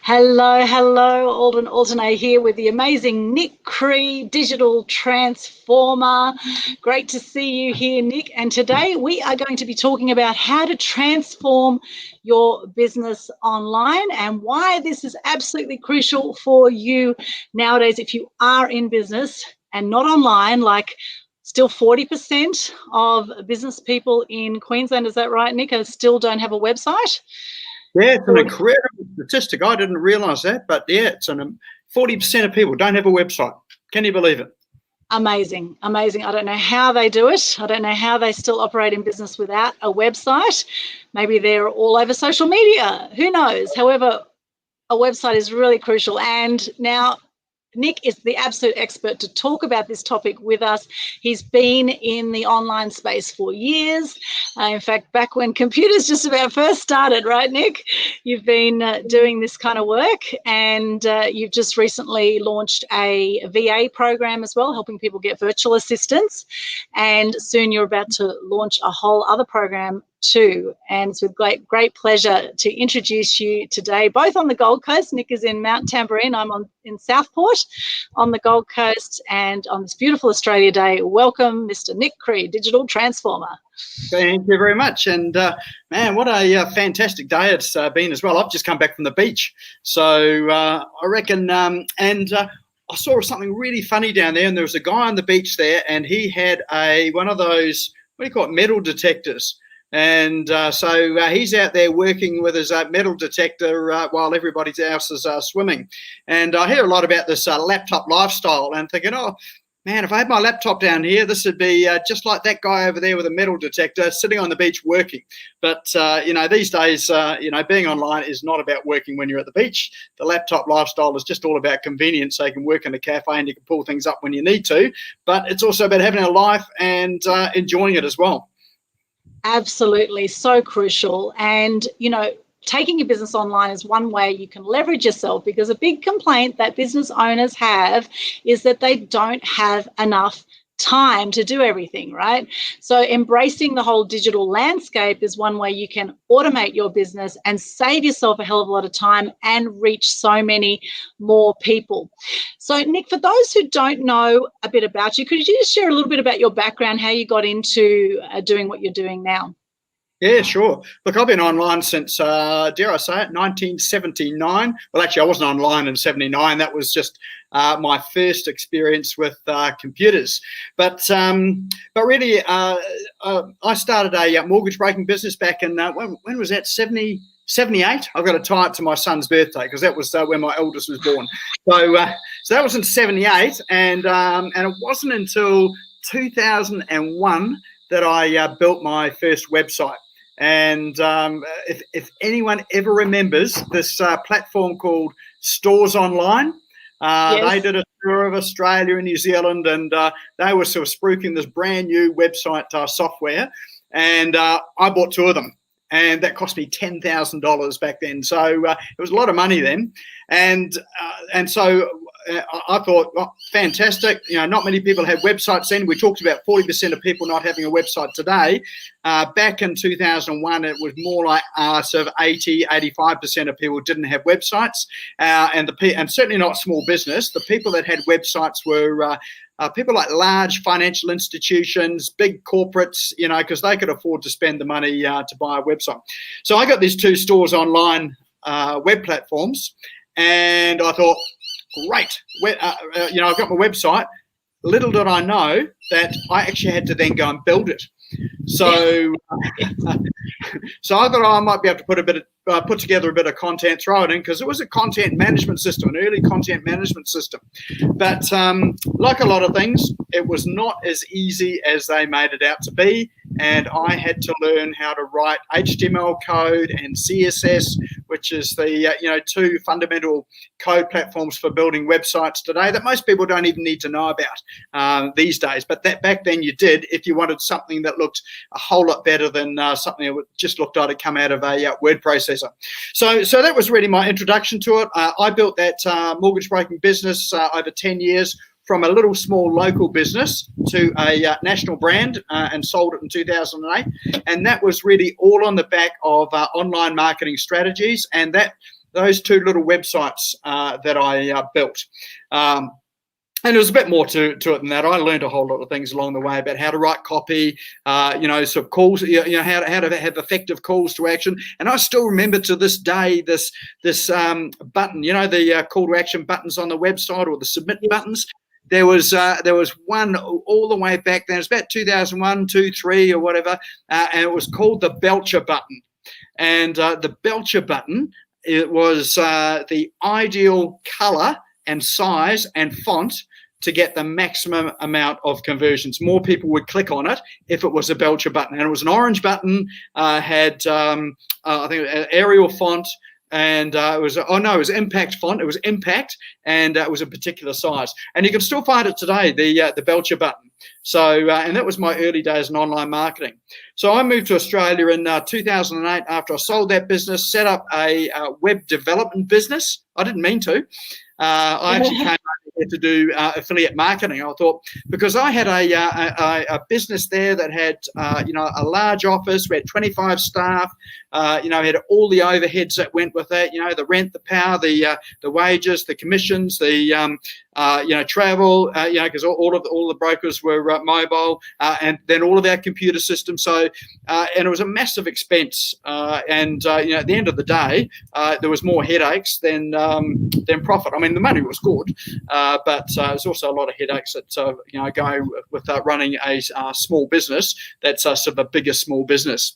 Hello, Alden Altenay here with the amazing Nik Cree, Digital Transformer. Great to see you here, Nick. And today we are going to be talking about how to transform your business online and why this is absolutely crucial for you nowadays if you are in business and not online, like still 40% of business people in Queensland, is that right, Nick, still don't have a website? Yeah, it's an incredible statistic. I didn't realise that, but yeah, it's 40% of people don't have a website. Can you believe it? Amazing. I don't know how they do it. I don't know how they still operate in business without a website. Maybe they're all over social media. Who knows? However, a website is really crucial. And now Nick is the absolute expert to talk about this topic with us. He's been in the online space for years. In fact, back when computers just about first started, right, Nick? You've been doing this kind of work, and you've just recently launched a VA program as well, helping people get virtual assistants. And soon you're about to launch a whole other program too. And it's with great pleasure to introduce you today, both on the Gold Coast. Nick is in Mount Tamborine. I'm in Southport on the Gold Coast, and on this beautiful Australia Day, welcome Mr. Nik Cree, Digital Transformer. Thank you very much. And man, what a fantastic day it's been as well. I've just come back from the beach. So I reckon, I saw something really funny down there, and there was a guy on the beach there, and he had one of those, what do you call it, metal detectors. And so he's out there working with his metal detector while everybody else is swimming. And I hear a lot about this laptop lifestyle, and thinking, oh, man, if I had my laptop down here, this would be just like that guy over there with a metal detector sitting on the beach working. But, these days, being online is not about working when you're at the beach. The laptop lifestyle is just all about convenience. So you can work in a cafe and you can pull things up when you need to. But it's also about having a life and enjoying it as well. Absolutely, so crucial. And, taking your business online is one way you can leverage yourself, because a big complaint that business owners have is that they don't have enough time to do everything, right? So embracing the whole digital landscape is one way you can automate your business and save yourself a hell of a lot of time and reach so many more people. So Nick, for those who don't know a bit about you, could you just share a little bit about your background, how you got into doing what you're doing now? Yeah, sure. Look, I've been online since, dare I say it, 1979. Well, actually, I wasn't online in 79. That was just my first experience with computers. But really, I started a mortgage broking business back in, when was that, 78? I've got to tie it to my son's birthday because that was when my eldest was born. So that was in 78, and it wasn't until 2001 that I built my first website. And if anyone ever remembers this platform called Stores Online, yes. They did a tour of Australia and New Zealand, and they were sort of spruiking this brand new website software, and I bought two of them, and that cost me $10,000 back then. So it was a lot of money then, and so I thought, well, fantastic. Not many people had websites then. We talked about 40% of people not having a website today. Back in 2001, it was more like sort of 85% of people didn't have websites, and certainly not small business. The people that had websites were people like large financial institutions, big corporates, because they could afford to spend the money to buy a website. So I got these two Stores Online web platforms, and I thought, great, I've got my website. Little did I know that I actually had to then go and build it. So, so I thought I might be able to put together a bit of content, throw it in, because it was a content management system, an early content management system. But like a lot of things, it was not as easy as they made it out to be. And I had to learn how to write HTML code and CSS, which is the two fundamental code platforms for building websites today that most people don't even need to know about these days. But that back then you did, if you wanted something that looked a whole lot better than something that just looked like it come out of a word processor. So that was really my introduction to it. I built that mortgage broking business over 10 years. From a little small local business to a national brand, and sold it in 2008. And that was really all on the back of online marketing strategies. And that those two little websites that I built. And there was a bit more to it than that. I learned a whole lot of things along the way about how to write copy, sort of calls, how to have effective calls to action. And I still remember to this day this button, the call to action buttons on the website, or the submit buttons. There was one all the way back then. It was about 2001, 2, 3 or whatever, and it was called the Belcher button. And the Belcher button, it was the ideal color and size and font to get the maximum amount of conversions. More people would click on it if it was a Belcher button. And it was an orange button, had, I think, an Arial font, and it was impact font. It was impact, and it was a particular size. And you can still find it today, the Belcher button. So, and that was my early days in online marketing. So I moved to Australia in 2008 after I sold that business, set up a web development business. I didn't mean to. I actually came over here to do affiliate marketing. I thought, because I had a business there that had a large office. We had 25 staff. Had all the overheads that went with that. The rent, the power, the wages, the commissions, the travel. Because all the brokers were mobile, and then all of our computer systems. So, and it was a massive expense. And at the end of the day, there was more headaches than profit. I mean, the money was good, but there's also a lot of headaches that go with running a small business that's sort of a bigger small business.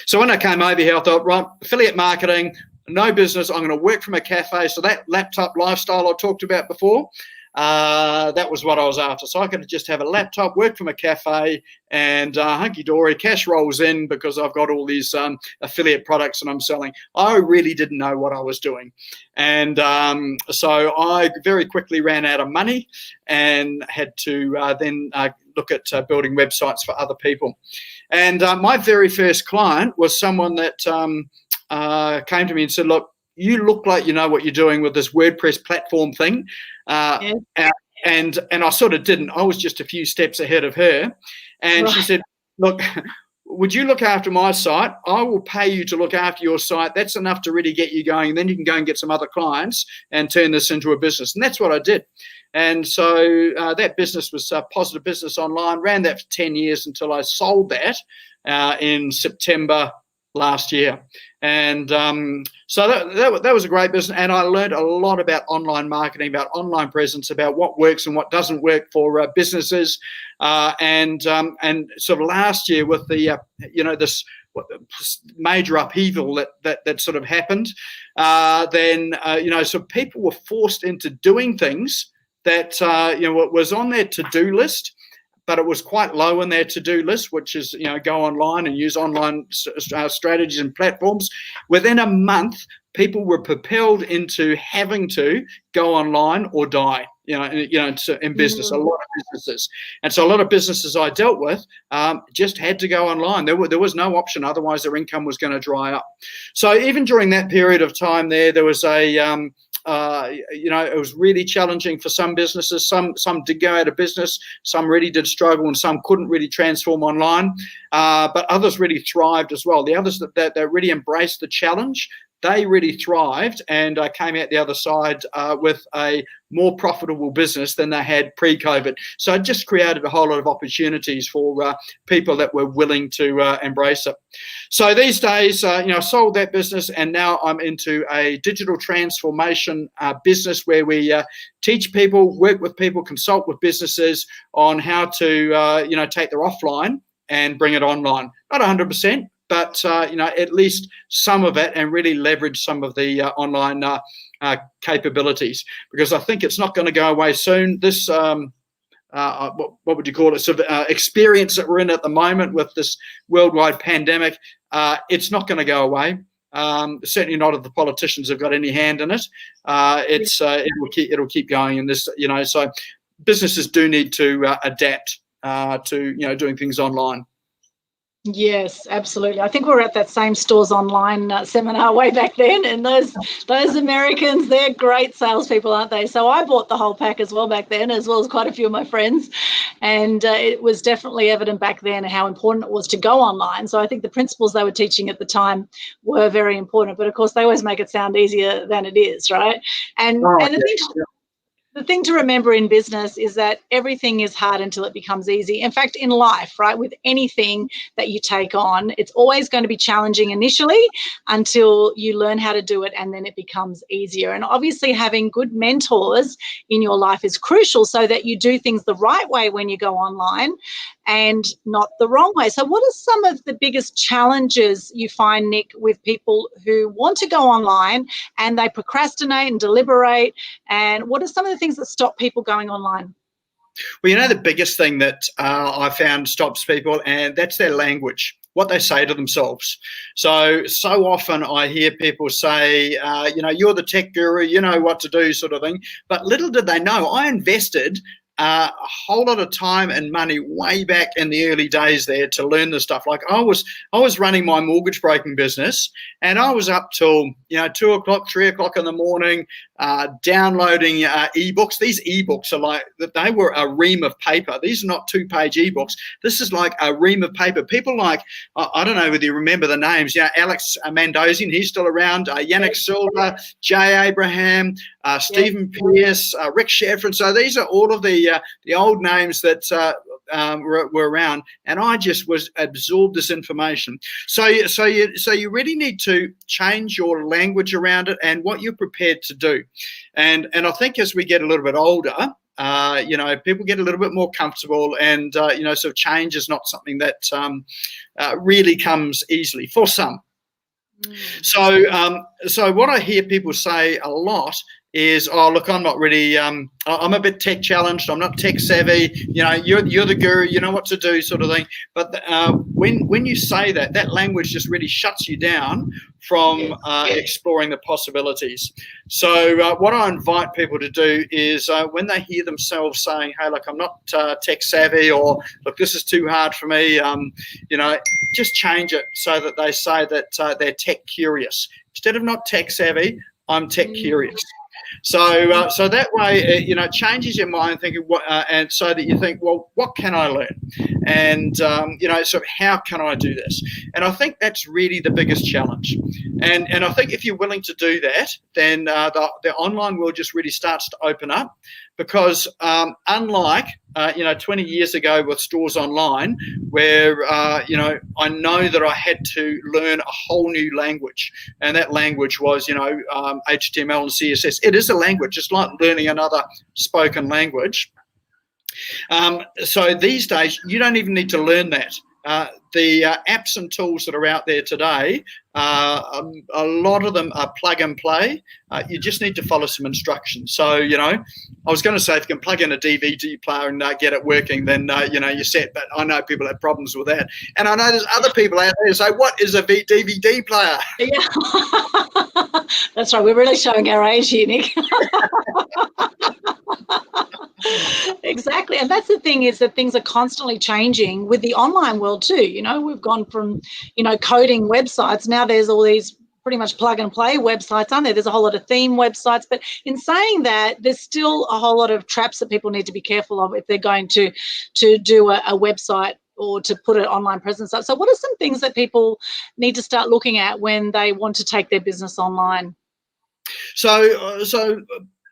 So when I came over here, I thought, right, affiliate marketing, no business. I'm going to work from a cafe. So that laptop lifestyle I talked about before, that was what I was after. So I could just have a laptop, work from a cafe, and hunky-dory, cash rolls in because I've got all these affiliate products that I'm selling. I really didn't know what I was doing. And so I very quickly ran out of money and had to then look at building websites for other people. And my very first client was someone that came to me and said, look, you look like you know what you're doing with this WordPress platform thing. And I sort of didn't. I was just a few steps ahead of her. And She said, look, would you look after my site? I will pay you to look after your site. That's enough to really get you going. And then you can go and get some other clients and turn this into a business. And that's what I did. And so that business was Positive Business Online, ran that for 10 years until I sold that in September last year. And so that was a great business, and I learned a lot about online marketing, about online presence, about what works and what doesn't work for businesses. And sort of last year with the this major upheaval that sort of happened, so people were forced into doing things that was on their to-do list, but it was quite low on their to-do list, which is, go online and use online strategies and platforms. Within a month, people were propelled into having to go online or die, in business, a lot of businesses. And so a lot of businesses I dealt with just had to go online. There was no option. Otherwise, their income was going to dry up. So even during that period of time there was a it was really challenging for some businesses. Some did go out of business. Some really did struggle, and some couldn't really transform online. But others really thrived as well. The others that really embraced the challenge, they really thrived and came out the other side with a more profitable business than they had pre-COVID. So it just created a whole lot of opportunities for people that were willing to embrace it. So these days, I sold that business, and now I'm into a digital transformation business where we teach people, work with people, consult with businesses on how to, take their offline and bring it online. Not 100%. But, at least some of it, and really leverage some of the online capabilities, because I think it's not going to go away soon. This, what would you call it, sort of experience that we're in at the moment with this worldwide pandemic, it's not going to go away. Certainly not if the politicians have got any hand in it. It'll keep going in this, so businesses do need to adapt to, doing things online. Yes, absolutely. I think we were at that same Stores Online seminar way back then, and those Americans, they're great salespeople, aren't they? So I bought the whole pack as well back then, as well as quite a few of my friends, and it was definitely evident back then how important it was to go online. So I think the principles they were teaching at the time were very important, but of course they always make it sound easier than it is, right? And Oh, and the thing to remember in business is that everything is hard until it becomes easy. In fact, in life, right, with anything that you take on, it's always going to be challenging initially until you learn how to do it, and then it becomes easier. And obviously having good mentors in your life is crucial so that you do things the right way when you go online and not the wrong way. So what are some of the biggest challenges you find, Nik, with people who want to go online and they procrastinate and deliberate? And what are some of the things that stop people going online? Well, you know, the biggest thing that I found stops people, and that's their language, what they say to themselves. So often I hear people say, you know, you're the tech guru, you know what to do, sort of thing. But little did they know, I invested a whole lot of time and money way back in the early days there to learn this stuff. Like I was running my mortgage broking business, and I was up till 2 o'clock, 3 o'clock in the morning, downloading ebooks. These ebooks are like that. They were a ream of paper. These are not 2-page ebooks. This is like a ream of paper. People like I don't know whether you remember the names. Yeah, Alex Mandossian, he's still around. Yannick Silva, Jay Abraham, Stephen Pierce, Rick Sheffrin. So these are all of the old names that were around, and I just was absorbed this information. So you really need to change your language around it and what you're prepared to do. And I think as we get a little bit older, people get a little bit more comfortable, and so change is not something that really comes easily for some. So what I hear people say a lot is, oh, look, I'm not really, I'm a bit tech challenged, I'm not tech savvy, you're the guru, you know what to do, sort of thing. But when you say that, that language just really shuts you down from exploring the possibilities. So what I invite people to do is when they hear themselves saying, hey, look, I'm not tech savvy, or look, this is too hard for me, just change it so that they say that they're tech curious. Instead of not tech savvy, I'm tech curious. So that way, it changes your mind thinking, and so that you think, well, what can I learn? And, so how can I do this? And I think that's really the biggest challenge. And I think if you're willing to do that, then the online world just really starts to open up, because unlike 20 years ago with Stores Online, where I know that I had to learn a whole new language, and that language was HTML and CSS. It is a language, just like learning another spoken language. So these days you don't even need to learn that. The apps and tools that are out there today, a lot of them are plug and play. You just need to follow some instructions. So, I was going to say if you can plug in a DVD player and get it working, then, you're set. But I know people have problems with that. And I know there's other people out there who say, what is a DVD player? Yeah, that's right. We're really showing our age here, Nik. Exactly. And that's the thing, is that things are constantly changing with the online world too. We've gone from, coding websites. Now there's all these pretty much plug and play websites, aren't there? There's a whole lot of theme websites. But in saying that, there's still a whole lot of traps that people need to be careful of if they're going to do a website or to put an online presence up. So what are some things that people need to start looking at when they want to take their business online? So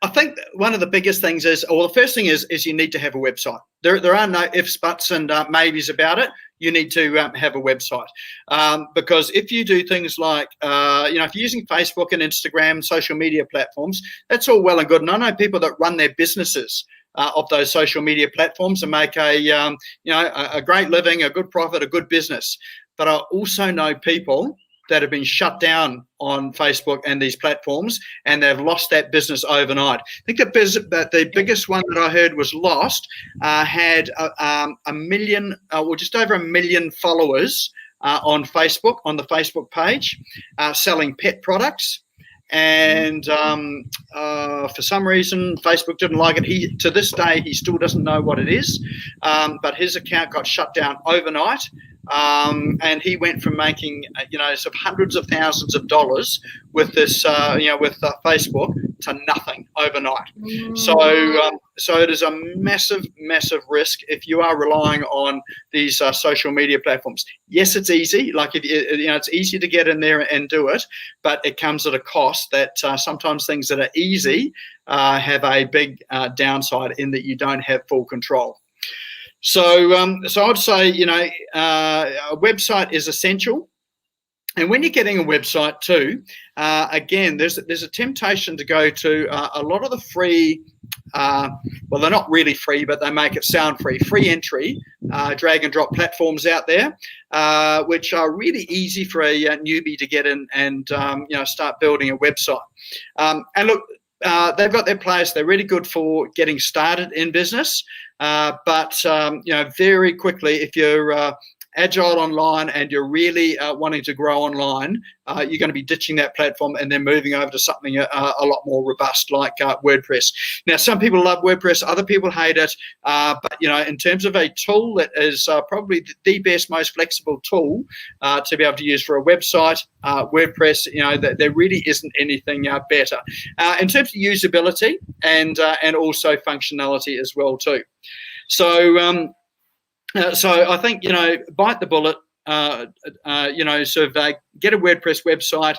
I think one of the biggest things is, the first thing is you need to have a website. There are no ifs, buts, and maybes about it. You need to have a website, because if you do things like, if you're using Facebook and Instagram, social media platforms, that's all well and good. And I know people that run their businesses of those social media platforms and make a great living, a good profit, a good business. But I also know people that have been shut down on Facebook and these platforms, and they've lost that business overnight. I think the biggest one that I heard was lost had a million, or just over 1 million followers on Facebook, on the Facebook page, selling pet products. and for some reason Facebook didn't like it. To this day, he still doesn't know what it is, but his account got shut down overnight. And he went from making, sort of hundreds of thousands of dollars with this, with Facebook to nothing overnight. So it is a massive, massive risk if you are relying on these social media platforms. Yes, it's easy. Like, it's easy to get in there and do it, but it comes at a cost that sometimes things that are easy have a big downside in that you don't have full control. So I would say, a website is essential. And when you're getting a website too, again, there's a temptation to go to a lot of the free, well, they're not really free, but they make it sound free entry, drag and drop platforms out there, which are really easy for a newbie to get in and, start building a website. And look, they've got their place. They're really good for getting started in business. But very quickly, if you're agile online and you're really wanting to grow online, you're going to be ditching that platform and then moving over to something a lot more robust like WordPress. Now, some people love WordPress, other people hate it. But, in terms of a tool that is probably the best, most flexible tool to be able to use for a website, WordPress, there really isn't anything better. In terms of usability and also functionality as well too. So I think, bite the bullet, get a WordPress website.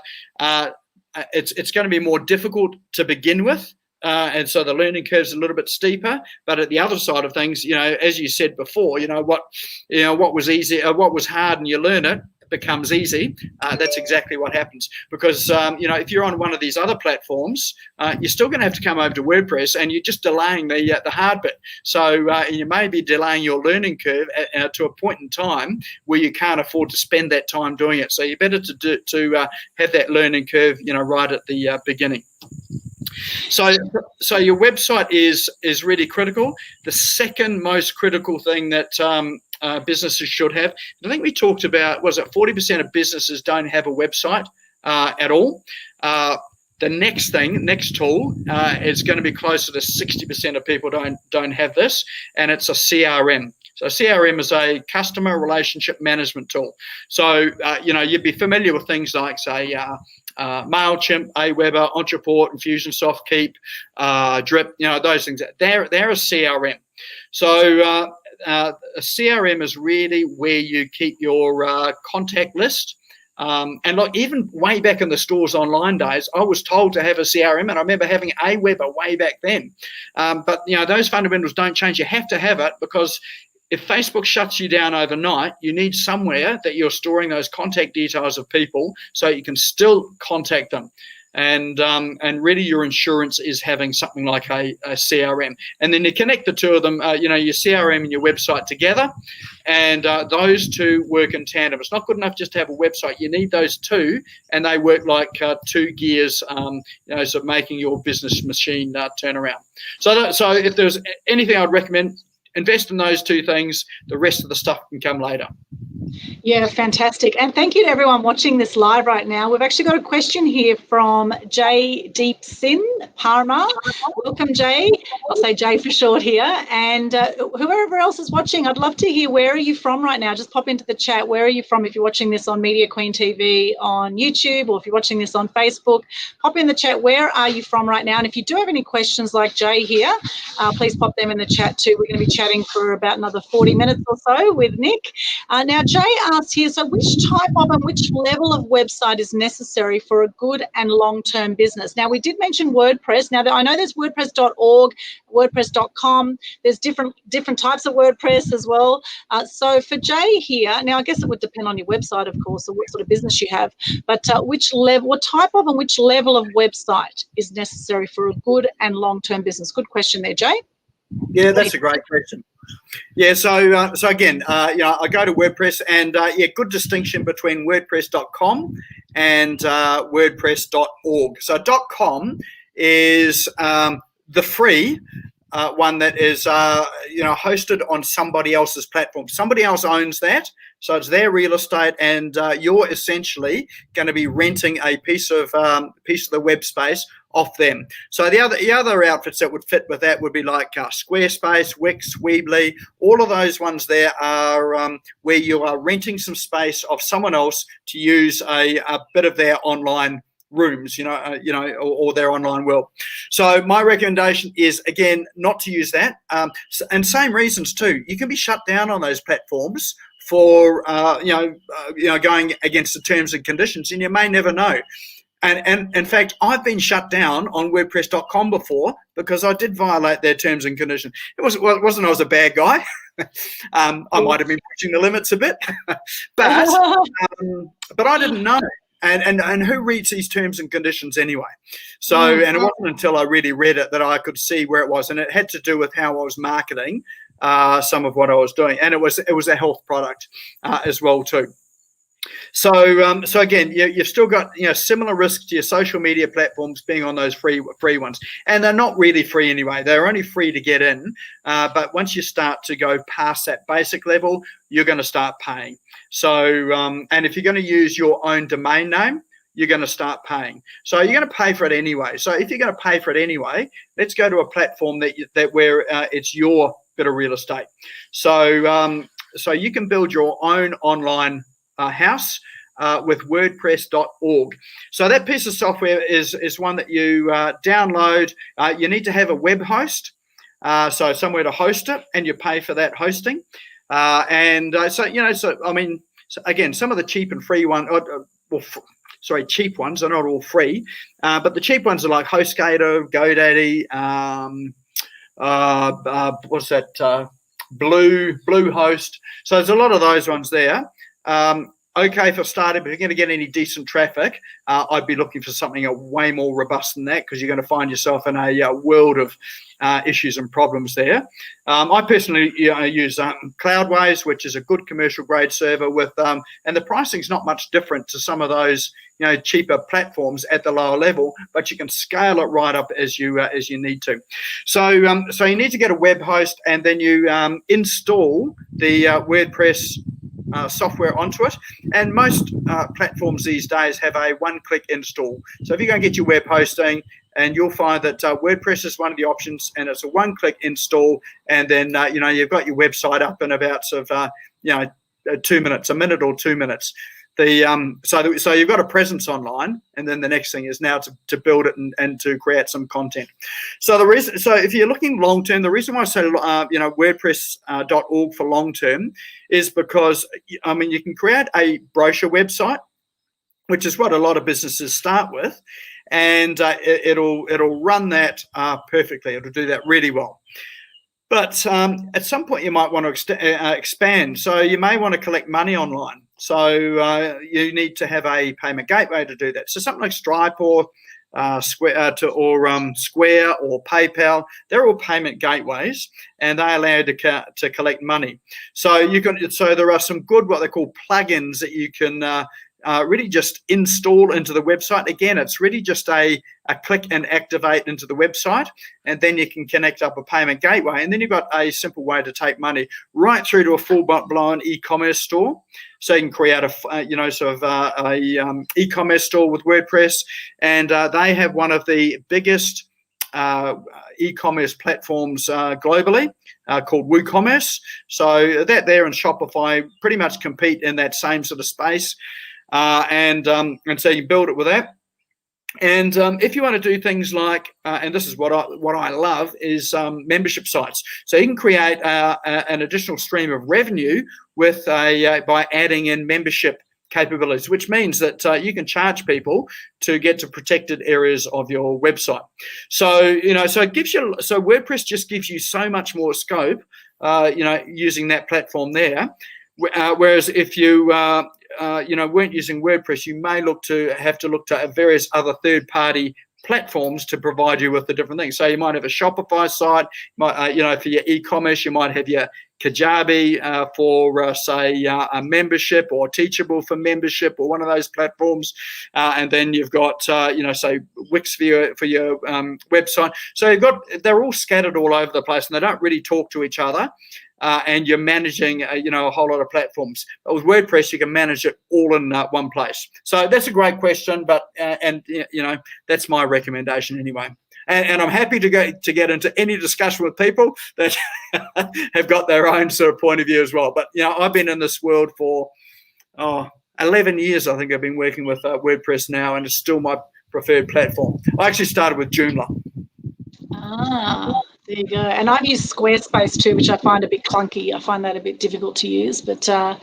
It's going to be more difficult to begin with. And so the learning curve is a little bit steeper, but at the other side of things, as you said before, what was easy, what was hard, and you learn it, becomes easy. That's exactly what happens, because if you're on one of these other platforms, you're still going to have to come over to WordPress, and you're just delaying the hard bit. So you may be delaying your learning curve to a point in time where you can't afford to spend that time doing it. So you're better to have that learning curve, right at the beginning. So your website is really critical. The second most critical thing that businesses should have, I think we talked about, was it 40% of businesses don't have a website at all. The next tool is going to be closer to 60% of people don't have this, and it's a CRM. So CRM is a customer relationship management tool. So, you'd be familiar with things like, say, MailChimp, Aweber, Entreport, Infusionsoft, Keep, Drip, those things. They're a CRM. So a CRM is really where you keep your contact list. And like, even way back in the stores online days, I was told to have a CRM, and I remember having Aweber way back then. But those fundamentals don't change. You have to have it, because if Facebook shuts you down overnight, you need somewhere that you're storing those contact details of people so you can still contact them. And really your insurance is having something like a CRM. And then you connect the two of them, your CRM and your website together, and those two work in tandem. It's not good enough just to have a website. You need those two, and they work like two gears, sort of making your business machine turn around. So if there's anything I'd recommend, invest in those two things. The rest of the stuff can come later. Yeah, fantastic. And thank you to everyone watching this live right now. We've actually got a question here from Jay Deep Sin Parma. Welcome, Jay. I'll say Jay for short here. And whoever else is watching, I'd love to hear, where are you from right now? Just pop into the chat. Where are you from? If you're watching this on Media Queen TV on YouTube, or if you're watching this on Facebook, pop in the chat. Where are you from right now? And if you do have any questions like Jay here, please pop them in the chat too. We're going to be chatting for about another 40 minutes or so with Nick. Now, Jay asked here, so which type of and which level of website is necessary for a good and long-term business? Now, we did mention WordPress. Now, I know there's WordPress.org, WordPress.com. There's different types of WordPress as well. So for Jay here, now I guess it would depend on your website, of course, or what sort of business you have. But what type of and which level of website is necessary for a good and long-term business? Good question there, Jay. Yeah, that's a great question. Yeah, so again, I go to WordPress, and good distinction between WordPress.com and WordPress.org. So .com is the free one that is hosted on somebody else's platform. Somebody else owns that. So it's their real estate, and you're essentially going to be renting a piece of the web space off them. So the other outfits that would fit with that would be like Squarespace, Wix, Weebly. All of those ones there are where you are renting some space of someone else to use a bit of their online rooms, or their online world. So my recommendation is, again, not to use that. And same reasons too. You can be shut down on those platforms for going against the terms and conditions, and you may never know. And in fact, I've been shut down on WordPress.com before because I did violate their terms and conditions. It wasn't I was a bad guy. I might have been pushing the limits a bit, but I didn't know. And who reads these terms and conditions anyway? So, and it wasn't until I really read it that I could see where it was, and it had to do with how I was marketing some of what I was doing, and it was a health product as well too. So again, you've still got similar risks to your social media platforms being on those free ones, and they're not really free anyway. They're only free to get in, but once you start to go past that basic level, you're going to start paying. So and if you're going to use your own domain name, you're going to start paying. So you're going to pay for it anyway. So if you're going to pay for it anyway, let's go to a platform that where it's your bit of real estate. So so you can build your own online house with WordPress.org. So that piece of software is one that you download. You need to have a web host, so somewhere to host it, and you pay for that hosting. So again, some of the cheap and free cheap ones are not all free, but the cheap ones are like HostGator, GoDaddy, what's that? Bluehost. So there's a lot of those ones there. Okay for starting, but if you're going to get any decent traffic, I'd be looking for something way more robust than that, because you're going to find yourself in a world of issues and problems there. I personally use Cloudways, which is a good commercial grade server with, and the pricing's not much different to some of those cheaper platforms at the lower level, but you can scale it right up as you need to. So you need to get a web host, and then you install the WordPress software onto it, and most platforms these days have a one-click install. So if you go and get your web hosting, and you'll find that WordPress is one of the options, and it's a one-click install, and then you've got your website up in about 2 minutes, a minute or 2 minutes. So you've got a presence online, and then the next thing is now to build it and to create some content. So if you're looking long term, the reason why I say WordPress.org for long term is because you can create a brochure website, which is what a lot of businesses start with, and it'll run that perfectly. It'll do that really well. But at some point you might want to expand. So you may want to collect money online. So you need to have a payment gateway to do that. So something like Stripe or Square or PayPal, they're all payment gateways, and they allow you to collect money. So there are some good what they call plugins that you can really just install into the website. Again, it's really just a click and activate into the website, and then you can connect up a payment gateway, and then you've got a simple way to take money right through to a full-blown e-commerce store. So you can create a e-commerce store with WordPress, and they have one of the biggest e-commerce platforms globally called WooCommerce. So that there and Shopify pretty much compete in that same sort of space. And so you build it with that. And if you want to do things like, and this is what I love, is membership sites. So you can create an additional stream of revenue with by adding in membership capabilities, which means that you can charge people to get to protected areas of your website. So so WordPress just gives you so much more scope, using that platform there. Whereas if you weren't using WordPress, you may have to look to various other third-party platforms to provide you with the different things. So you might have a Shopify site, for your e-commerce. You might have your Kajabi for say a membership, or Teachable for membership, or one of those platforms, and then you've got say Wix for your website. So they're all scattered all over the place, and they don't really talk to each other. and you're managing, a whole lot of platforms. But with WordPress, you can manage it all in one place. So that's a great question, but that's my recommendation anyway. And I'm happy to get into any discussion with people that have got their own sort of point of view as well. But I've been in this world for 11 years. I think I've been working with WordPress now, and it's still my preferred platform. I actually started with Joomla. There you go. And I've used Squarespace too, which I find a bit clunky. I find that a bit difficult to use, but I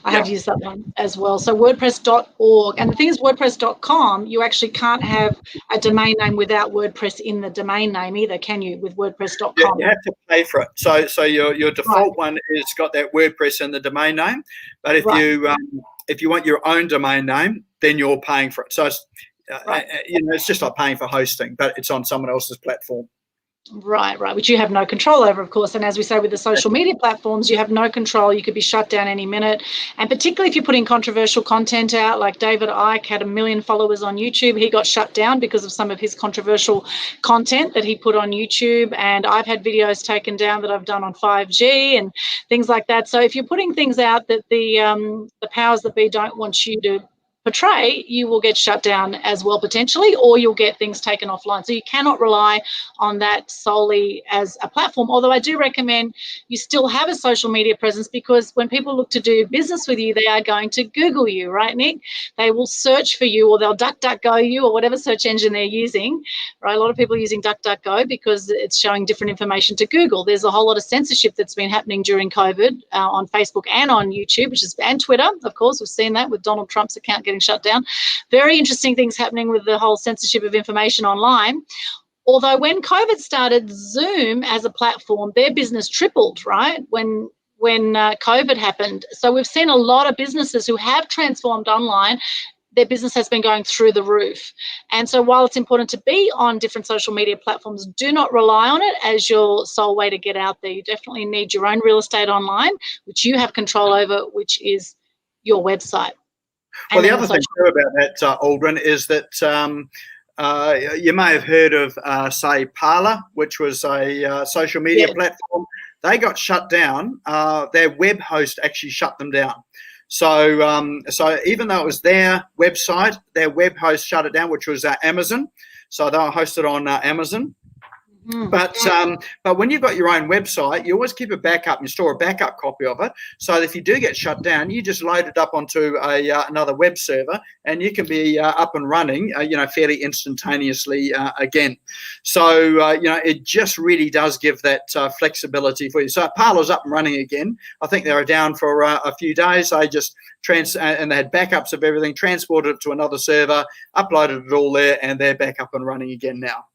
have used that one as well. So WordPress.org. And the thing is, WordPress.com, you actually can't have a domain name without WordPress in the domain name either, can you, with WordPress.com? Yeah, you have to pay for it. So your default one is got that WordPress in the domain name, but if you want your own domain name, then you're paying for it. So it's, it's just like paying for hosting, but it's on someone else's platform. Right, which you have no control over, of course. And as we say with the social media platforms, you have no control. You could be shut down any minute. And particularly if you're putting controversial content out, like David Icke had 1 million followers on YouTube. He got shut down because of some of his controversial content that he put on YouTube. And I've had videos taken down that I've done on 5G and things like that. So if you're putting things out that the powers that be don't want you to portray, you will get shut down as well potentially, or you'll get things taken offline. So you cannot rely on that solely as a platform, although I do recommend you still have a social media presence, because when people look to do business with you, they are going to Google you, right, Nick? They will search for you, or they'll DuckDuckGo you, or whatever search engine they're using, right? A lot of people are using DuckDuckGo because it's showing different information to Google. There's a whole lot of censorship that's been happening during COVID on Facebook and on YouTube, and Twitter, of course. We've seen that with Donald Trump's account getting shut down. Very interesting things happening with the whole censorship of information online. Although when COVID started, Zoom as a platform, their business tripled, right, when COVID happened. So we've seen a lot of businesses who have transformed online. Their business has been going through the roof. And so while it's important to be on different social media platforms, do not rely on it as your sole way to get out there. You definitely need your own real estate online, which you have control over, which is your website. Well, the other thing too about that, Aldrin, is that you may have heard of, say, Parler, which was a social media platform. They got shut down. Their web host actually shut them down. So even though it was their website, their web host shut it down, which was Amazon. So they were hosted on Amazon. But when you've got your own website, you always keep a backup. You store a backup copy of it, so that if you do get shut down, you just load it up onto another web server, and you can be up and running, fairly instantaneously again. So it just really does give that flexibility for you. So Parler's up and running again. I think they were down for a few days. They just and they had backups of everything, transported it to another server, uploaded it all there, and they're back up and running again now.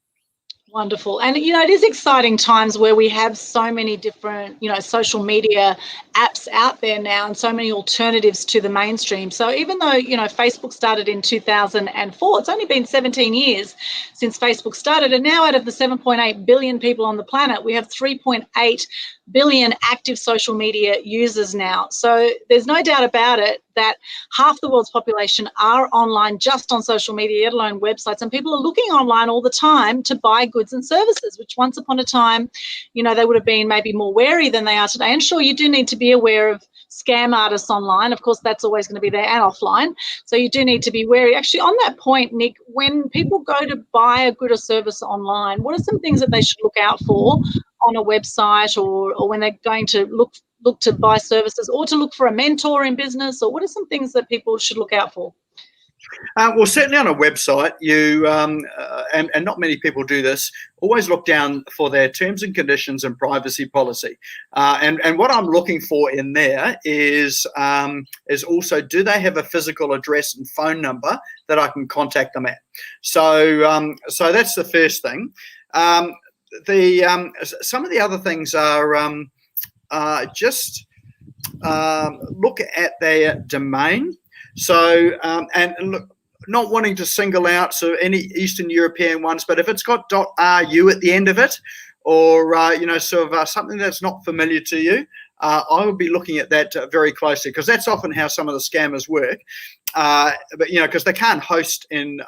Wonderful. And, it is exciting times where we have so many different, social media apps out there now, and so many alternatives to the mainstream. So even though, Facebook started in 2004, it's only been 17 years since Facebook started. And now out of the 7.8 billion people on the planet, we have 3.8 billion active social media users now. So there's no doubt about it that half the world's population are online just on social media, let alone websites. And people are looking online all the time to buy goods and services, which once upon a time, they would have been maybe more wary than they are today. And sure, you do need to be aware of scam artists online. Of course, that's always going to be there, and offline. So you do need to be wary. Actually, on that point, Nick, when people go to buy a good or service online, what are some things that they should look out for on a website, or when they're going to look to buy services, or to look for a mentor in business? Or what are some things that people should look out for? Well, certainly on a website, you and not many people do this, always look down for their terms and conditions and privacy policy. And what I'm looking for in there is also, do they have a physical address and phone number that I can contact them at? So that's the first thing. Some of the other things are look at their domain. So and look, not wanting to single out any Eastern European ones, but if it's got .ru at the end of it, or something that's not familiar to you, I would be looking at that very closely, because that's often how some of the scammers work. But because they can't host in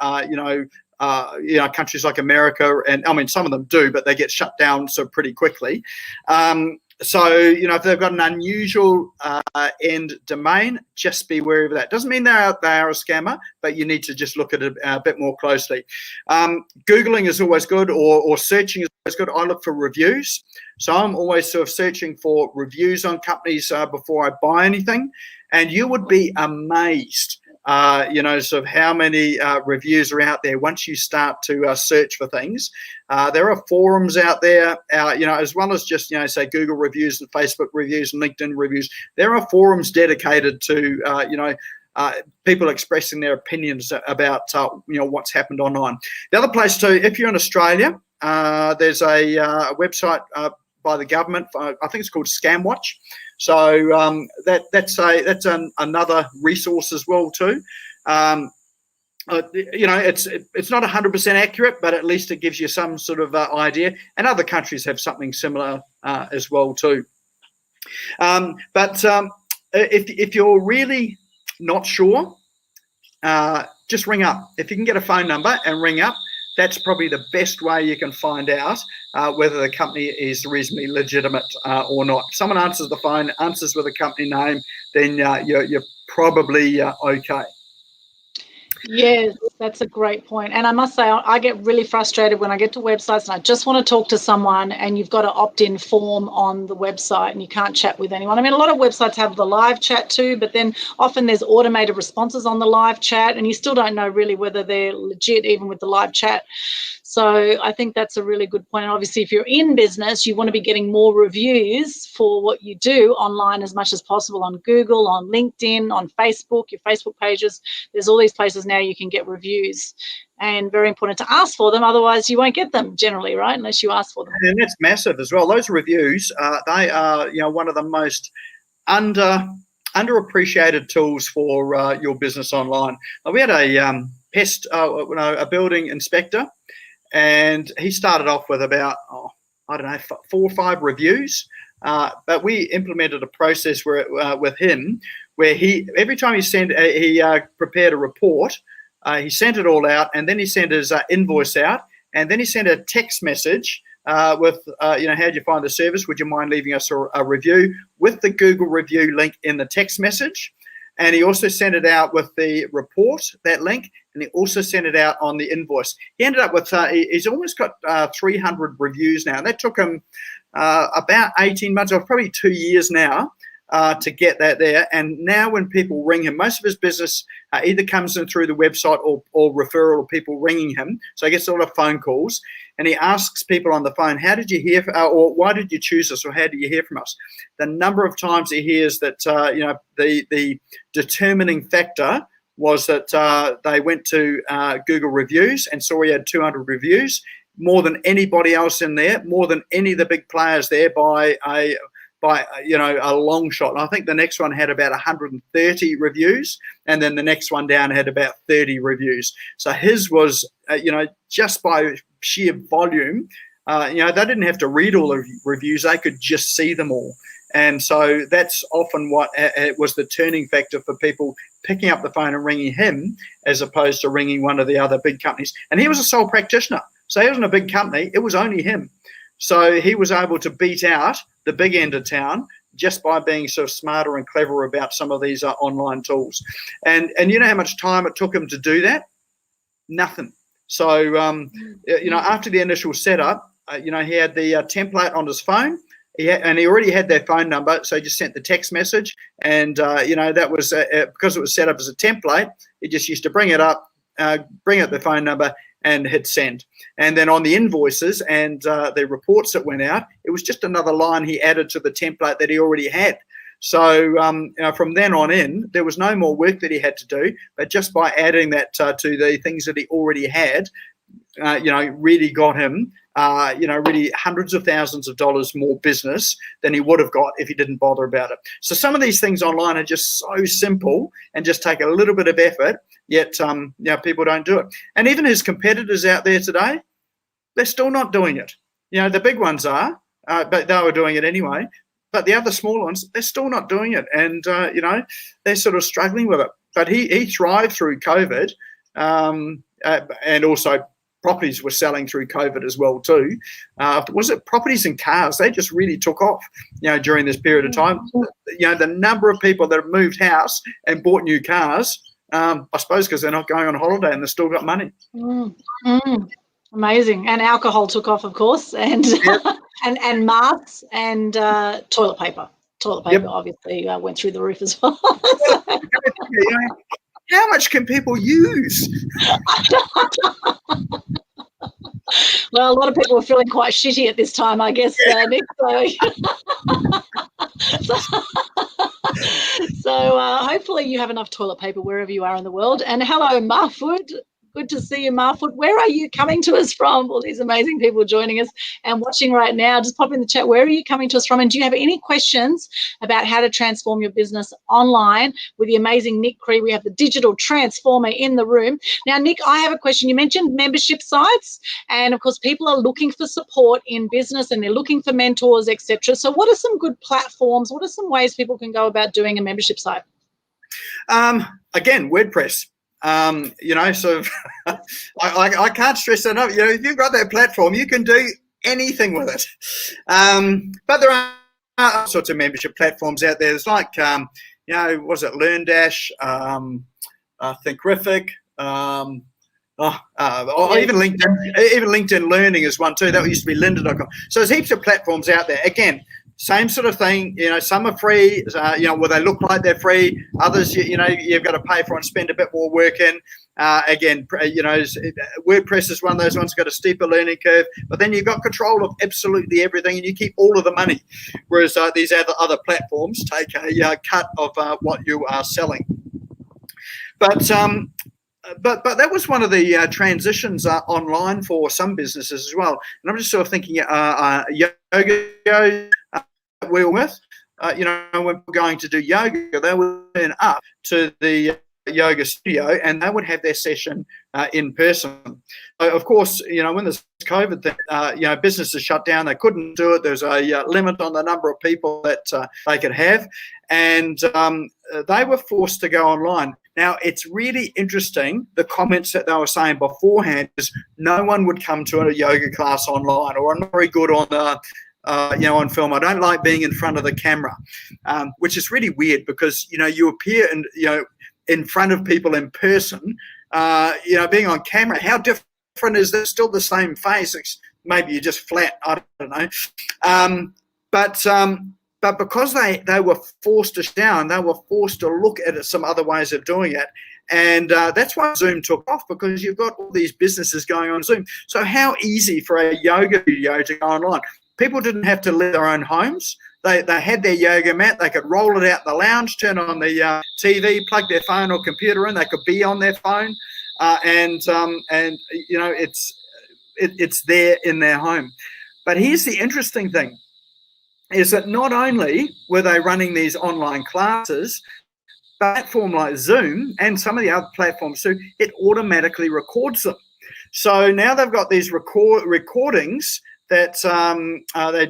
countries like America, and I mean some of them do, but they get shut down so pretty quickly. So, you know, if they've got an unusual end domain, just be wary of that. Doesn't mean they are a scammer, but you need to just look at it a bit more closely. Googling is always good, or searching is always good. I look for reviews. So I'm always sort of searching for reviews on companies before I buy anything. And you would be amazed, you know, sort of how many reviews are out there once you start to search for things. There are forums out there, you know, as well as just, you know, say Google reviews and Facebook reviews and LinkedIn reviews. There are forums dedicated to, you know, people expressing their opinions about, you know, what's happened online. The other place too, if you're in Australia, there's a website by the government. I think it's called ScamWatch. So that's another resource as well too. You know, it's not 100% accurate, but at least it gives you some sort of idea. And other countries have something similar as well too. But if you're really not sure, just ring up. If you can get a phone number and ring up, that's probably the best way you can find out whether the company is reasonably legitimate or not. If someone answers the phone, answers with a company name, then you're probably okay. Yes, that's a great point. And I must say, I get really frustrated when I get to websites and I just want to talk to someone and you've got an opt-in form on the website and you can't chat with anyone. I mean, a lot of websites have the live chat too, but then often there's automated responses on the live chat and you still don't know really whether they're legit even with the live chat. So I think that's a really good point. And obviously, if you're in business, you want to be getting more reviews for what you do online as much as possible on Google, on LinkedIn, on Facebook, your Facebook pages. There's all these places now you can get reviews, and very important to ask for them. Otherwise, you won't get them generally, right? Unless you ask for them. And that's massive as well. Those reviews, they are, you know, one of the most underappreciated tools for your business online. We had a a building inspector. And he started off with about, I don't know, 4 or 5 reviews. But we implemented a process where with him where every time he prepared a report, he sent it all out, and then he sent his invoice out, and then he sent a text message with, you know, how'd you find the service? Would you mind leaving us a review with the Google review link in the text message? And he also sent it out with the report, that link, and he also sent it out on the invoice. He ended up with, he's almost got 300 reviews now. And that took him about 18 months, or probably 2 years now, to get that there. And now when people ring him, most of his business either comes in through the website or referral, or people ringing him. So he gets a lot of phone calls. And he asks people on the phone, how did you hear, or why did you choose us, or how did you hear from us? The number of times he hears that, you know, the determining factor was that they went to Google reviews and saw he had 200 reviews, more than anybody else in there, more than any of the big players there by you know, a long shot. And I think the next one had about 130 reviews, and then the next one down had about 30 reviews. So his was, you know, just by sheer volume, you know, they didn't have to read all the reviews, they could just see them all. And so that's often what was the turning factor for people picking up the phone and ringing him, as opposed to ringing one of the other big companies. And he was a sole practitioner, so he wasn't a big company, it was only him. So he was able to beat out the big end of town just by being sort of smarter and cleverer about some of these online tools. And you know how much time it took him to do that? Nothing. So, you know, after the initial setup, you know, he had the template on his phone, and he already had their phone number, so he just sent the text message. And, you know, that was because it was set up as a template, he just used to bring it up, bring up the phone number, and hit send. And then on the invoices and the reports that went out, it was just another line he added to the template that he already had. So you know, from then on in, there was no more work that he had to do, but just by adding that to the things that he already had, you know, really got him, you know, really hundreds of thousands of dollars more business than he would have got if he didn't bother about it. So some of these things online are just so simple and just take a little bit of effort, yet you know, people don't do it. And even his competitors out there today, they're still not doing it. You know, the big ones are, but they were doing it anyway. But the other small ones, they're still not doing it. And, you know, they're sort of struggling with it. But he thrived through COVID, and also properties were selling through COVID as well too. Was it properties and cars? They just really took off, during this period of time. The number of people that have moved house and bought new cars, I suppose because they're not going on holiday and they've still got money. Amazing. And alcohol took off, of course, and Yep. and masks and toilet paper. Toilet paper, obviously, went through the roof as well. How much can people use? Well, a lot of people were feeling quite shitty at this time, I guess, Nik. So hopefully you have enough toilet paper wherever you are in the world. And hello, Marfoot. Good to see you, Marfoot. Where are you coming to us from? All these amazing people joining us and watching right now. Just pop in the chat. Where are you coming to us from? And do you have any questions about how to transform your business online with the amazing Nik Cree? We have the Digital Transformer in the room. Now, Nik, I have a question. You mentioned membership sites, and of course, people are looking for support in business and they're looking for mentors, etc. So what are some good platforms? What are some ways people can go about doing a membership site? Again, WordPress. So I can't stress that enough. If you've got that platform, you can do anything with it. But there are all sorts of membership platforms out there. There's like, was it LearnDash, Thinkific, or even LinkedIn. Even LinkedIn Learning is one too. That used to be lynda.com. So there's heaps of platforms out there. Again, same sort of thing, some are free, where they look like they're free. Others, you've got to pay for and spend a bit more work in. Again, WordPress is one of those ones got a steeper learning curve, but then you've got control of absolutely everything and you keep all of the money. Whereas these other platforms take a cut of what you are selling. But that was one of the transitions online for some businesses as well. And I'm just sort of thinking, yoga we were with, when we're going to do yoga, they would turn up to the yoga studio and they would have their session in person. So of course, when this COVID thing, businesses shut down, they couldn't do it. There's a limit on the number of people that they could have, and they were forced to go online. Now, it's really interesting, the comments that they were saying beforehand is no one would come to a yoga class online, or I'm not very good on on film. I don't like being in front of the camera, which is really weird because, you appear in front of people in person, being on camera. How different is that? Still the same face. Maybe you're just flat. I don't know. But because they were forced to down, they were forced to look at some other ways of doing it. And that's why Zoom took off, because you've got all these businesses going on Zoom. So how easy for a yoga studio to go online. People didn't have to leave their own homes. They had their yoga mat. They could roll it out in the lounge, turn on the TV, plug their phone or computer in. They could be on their phone, and it's there in their home. But here's the interesting thing: is that not only were they running these online classes, but a platform like Zoom and some of the other platforms too, it automatically records them. So now they've got these recordings that they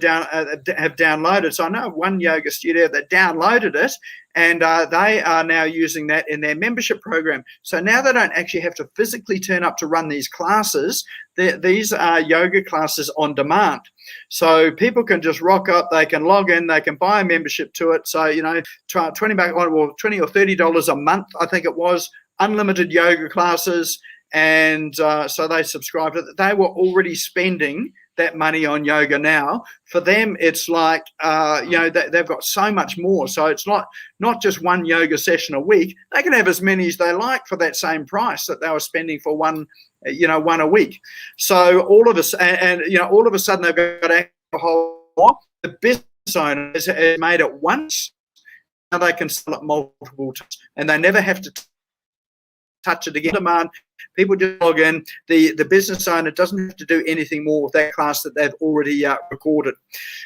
have downloaded. So I know one yoga studio that downloaded it, and they are now using that in their membership program. So now they don't actually have to physically turn up to run these classes. These are yoga classes on demand. So people can just rock up, they can log in, they can buy a membership to it. So, $20 or $30 a month, I think it was, unlimited yoga classes. And so they subscribed to it. They were already spending that money on yoga now. For them, it's like, they've got so much more. So it's not just one yoga session a week. They can have as many as they like for that same price that they were spending for one a week. So all of us, all of a sudden they've got alcohol. The business owners have made it once. Now they can sell it multiple times, and they never have to touch it again. Demand. People just log in. The business owner doesn't have to do anything more with that class that they've already recorded.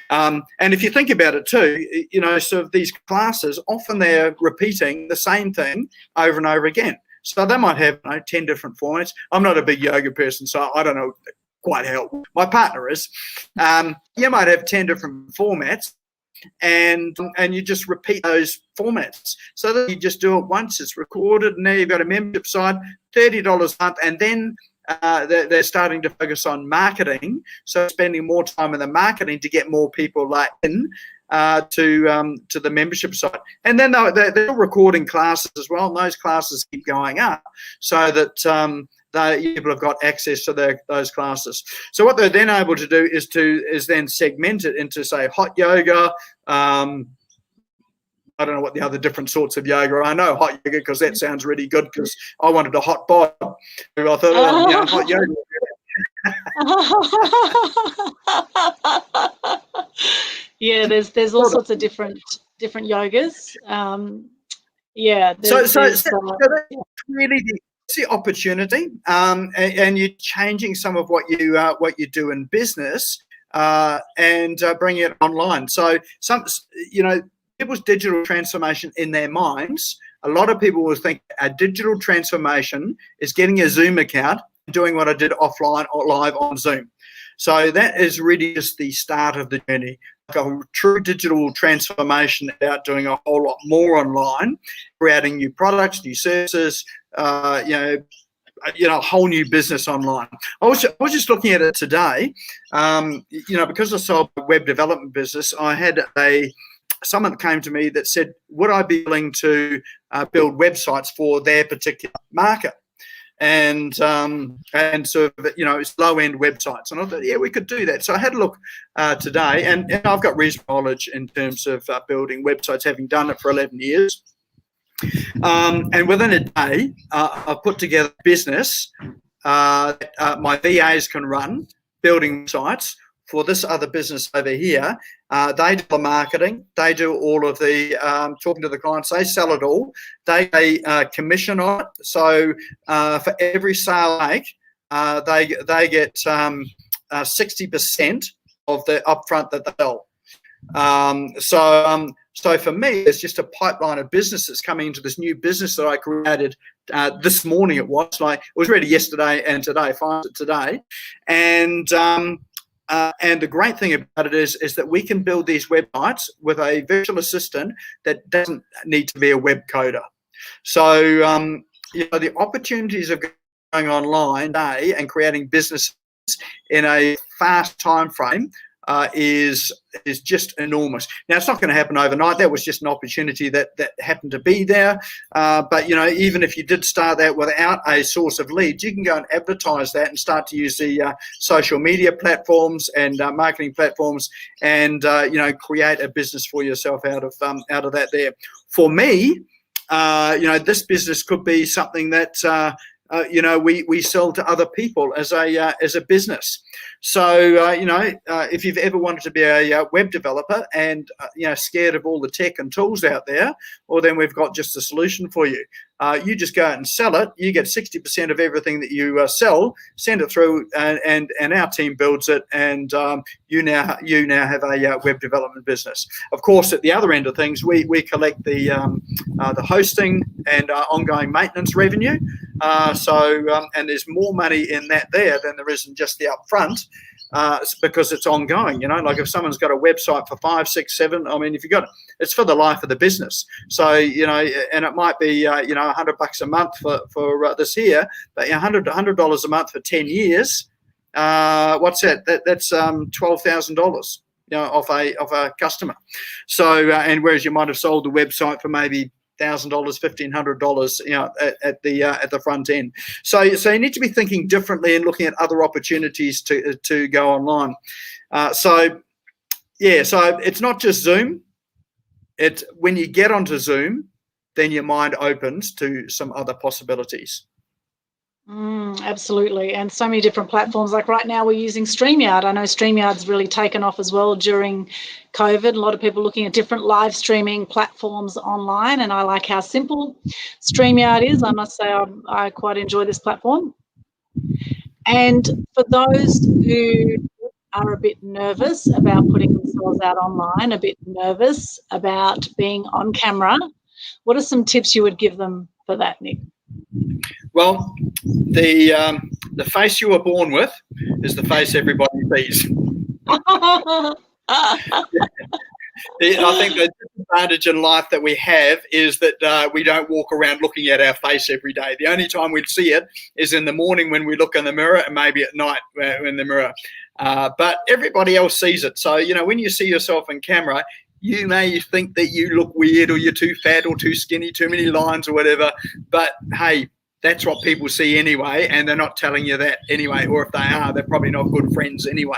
And if you think about it too, so these classes, often they're repeating the same thing over and over again. So they might have 10 different formats. I'm not a big yoga person, so I don't know quite how. My partner is. You might have 10 different formats, and you just repeat those formats. So that you just do it once, it's recorded, and now you've got a membership site, $30 a month, and then they're starting to focus on marketing, so spending more time in the marketing to get more people in to the membership site. And then they're recording classes as well, and those classes keep going up so that people have got access to those classes. So what they're then able to do is then segment it into, say, hot yoga. I don't know what the other different sorts of yoga are. I know hot yoga because that sounds really good, because I wanted a hot bod. I thought, hot yoga. Yeah, there's all sorts of different yogas. So that's really the opportunity, and you're changing some of what you do in business and bringing it online. So people's digital transformation in their minds, a lot of people will think a digital transformation is getting a Zoom account and doing what I did offline or live on Zoom. So that is really just the start of the journey. Like a true digital transformation about doing a whole lot more online, creating new products, new services, a whole new business online. I was just looking at it today, because I sold a web development business. I had someone that came to me that said, would I be willing to build websites for their particular market? And sort of, it's low-end websites. And I thought, yeah, we could do that. So I had a look today, and I've got reasonable knowledge in terms of building websites, having done it for 11 years. And within a day, I put together a business that my VAs can run, building sites for this other business over here. They do the marketing. They do all of the talking to the clients. They sell it all. They commission on it. So for every sale they make, they get 60% of the upfront that they sell. So for me, it's just a pipeline of business that's coming into this new business that I created this morning. It was ready yesterday and today. Find it today, and the great thing about it is that we can build these websites with a virtual assistant that doesn't need to be a web coder. So the opportunities of going online today and creating businesses in a fast time frame is just enormous. Now, it's not going to happen overnight. That was just an opportunity that happened to be there. But even if you did start that without a source of leads, you can go and advertise that and start to use the social media platforms and marketing platforms, and create a business for yourself out of that. There, for me, this business could be something that we sell to other people as a business. So if you've ever wanted to be a web developer and scared of all the tech and tools out there, well, then we've got just a solution for you. You just go out and sell it. You get 60% of everything that you sell. Send it through, and our team builds it, and you now have a web development business. Of course, at the other end of things, we collect the hosting and ongoing maintenance revenue. And there's more money in that there than there is in just the upfront. Because it's ongoing, like if someone's got a website for 5, 6, 7, I mean, if you've got it, it's for the life of the business. So, and it might be, $100 a month for this year, but $100 a month for 10 years. What's that? That's $12,000, off a customer. So, and whereas you might have sold the website for maybe $1,000, $1,500, at the front end. So you need to be thinking differently and looking at other opportunities to go online. So it's not just Zoom. It's when you get onto Zoom, then your mind opens to some other possibilities. Absolutely, and so many different platforms. Like right now, we're using StreamYard. I know StreamYard's really taken off as well during COVID. A lot of people looking at different live streaming platforms online, and I like how simple StreamYard is. I must say, I quite enjoy this platform. And for those who are a bit nervous about putting themselves out online, a bit nervous about being on camera, what are some tips you would give them for that, Nik? Well, the face you were born with is the face everybody sees. I think the advantage in life that we have is that we don't walk around looking at our face every day. The only time we'd see it is in the morning when we look in the mirror, and maybe at night in the mirror. But everybody else sees it. So, when you see yourself in camera, you may think that you look weird, or you're too fat or too skinny, too many lines or whatever. But hey, that's what people see anyway, and they're not telling you that anyway. Or if they are, they're probably not good friends anyway.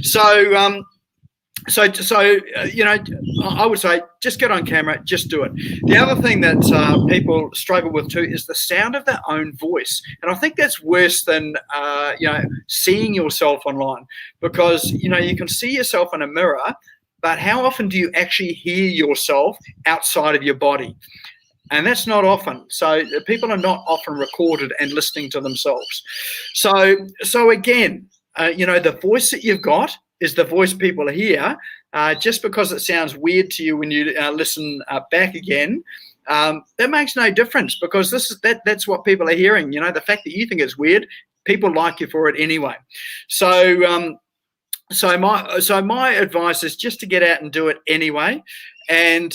So, I would say just get on camera, just do it. The other thing that people struggle with too is the sound of their own voice, and I think that's worse than seeing yourself online, because you can see yourself in a mirror, but how often do you actually hear yourself outside of your body? And that's not often. So people are not often recorded and listening to themselves. So again, the voice that you've got is the voice people hear. Just because it sounds weird to you when you listen back again, that makes no difference, because that's what people are hearing. The fact that you think it's weird, people like you for it anyway. So my advice is just to get out and do it anyway, and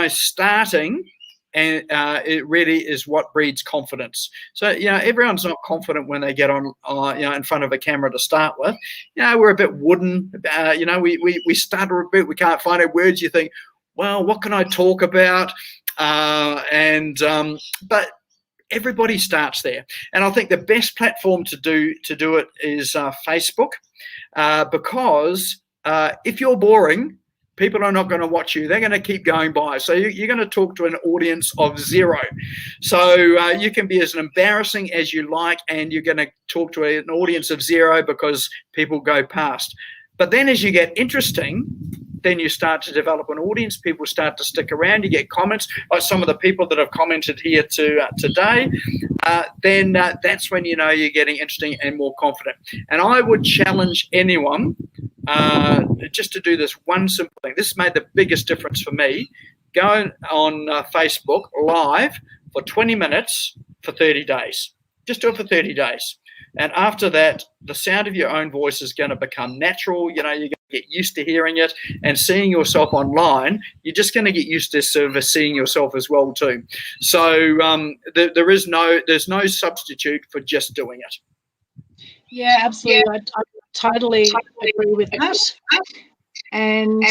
starting. And it really is what breeds confidence. So, everyone's not confident when they get on, in front of a camera to start with. We're a bit wooden. We stutter a bit. We can't find our words. You think, well, what can I talk about? But everybody starts there. And I think the best platform to do it is Facebook, because if you're boring, people are not going to watch you. They're going to keep going by. So you're going to talk to an audience of 0. So you can be as embarrassing as you like, and you're going to talk to an audience of 0 because people go past. But then as you get interesting, then you start to develop an audience. People start to stick around. You get comments, like some of the people that have commented here today. Then that's when you're getting interesting and more confident. And I would challenge anyone just to do this one simple thing. This made the biggest difference for me. Go on Facebook live for 20 minutes for 30 days. Just do it for 30 days. And after that, the sound of your own voice is going to become natural. You're going to get used to hearing it, and seeing yourself online, you're just going to get used to sort of seeing yourself as well too. So there's no substitute for just doing it. Yeah, absolutely. I totally agree with that. And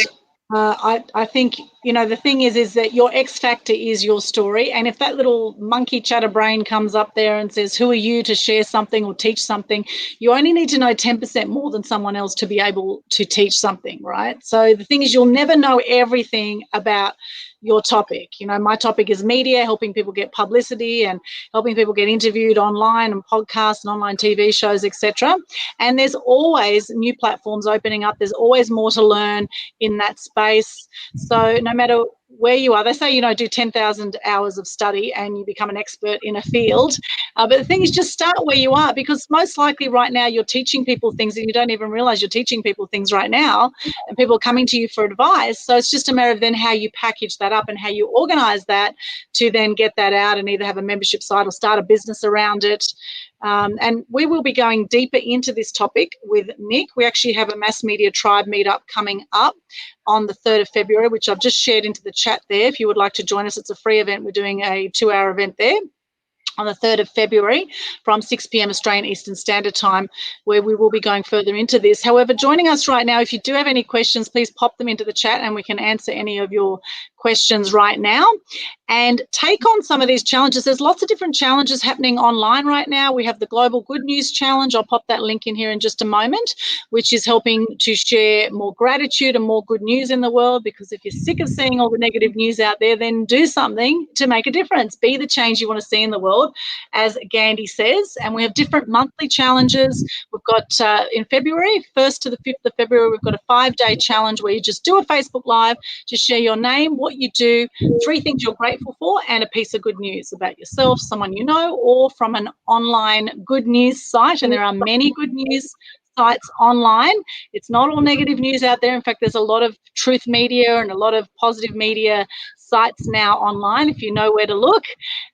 I think, the thing is that your X factor is your story. And if that little monkey chatter brain comes up there and says, who are you to share something or teach something, you only need to know 10% more than someone else to be able to teach something, right? So the thing is, you'll never know everything about your topic. My topic is media, helping people get publicity and helping people get interviewed online and podcasts and online TV shows, etc. And there's always new platforms opening up. There's always more to learn in that space. So no matter where you are, they say, do 10,000 hours of study and you become an expert in a field. But the thing is, just start where you are, because most likely right now you're teaching people things and you don't even realize you're teaching people things right now, and people are coming to you for advice. So it's just a matter of then how you package that up and how you organize that to then get that out and either have a membership site or start a business around it. And we will be going deeper into this topic with Nik. We actually have a Mass Media Tribe meetup coming up on the 3rd of February, which I've just shared into the chat there. If you would like to join us, it's a free event. We're doing a 2-hour event there on the 3rd of February from 6 p.m. Australian Eastern Standard Time, where we will be going further into this. However, joining us right now, if you do have any questions, please pop them into the chat and we can answer any of your questions right now and take on some of these challenges. There's lots of different challenges happening online right now. We have the Global Good News Challenge. I'll pop that link in here in just a moment, which is helping to share more gratitude and more good news in the world, because if you're sick of seeing all the negative news out there, then do something to make a difference. Be the change you want to see in the world, as Gandhi says. And we have different monthly challenges. We've got in February, 1st to the 5th of February, we've got a 5-day challenge where you just do a Facebook Live, just share your name, what you do, 3 things you're grateful for, and a piece of good news about yourself, someone you know, or from an online good news site. And there are many good news sites online. It's not all negative news out there. In fact, there's a lot of truth media and a lot of positive media sites now online if you know where to look,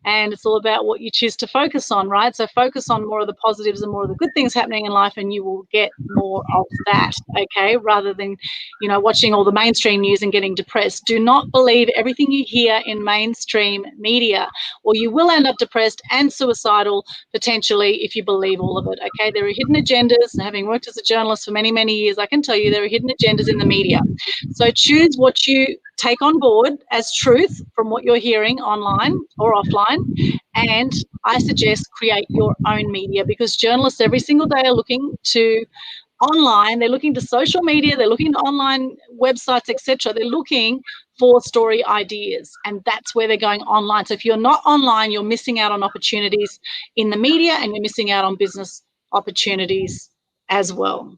and it's all about what you choose to focus on, right? So focus on more of the positives and more of the good things happening in life, and you will get more of that, okay, rather than, watching all the mainstream news and getting depressed. Do not believe everything you hear in mainstream media, or you will end up depressed and suicidal potentially if you believe all of it, okay? There are hidden agendas, and having worked as a journalist for many, many years, I can tell you there are hidden agendas in the media. So choose what you take on board as truth from what you're hearing online or offline, and I suggest create your own media, because journalists every single day are looking to online, they're looking to social media, they're looking to online websites, etc. They're looking for story ideas, and that's where they're going online. So if you're not online, you're missing out on opportunities in the media, and you're missing out on business opportunities as well.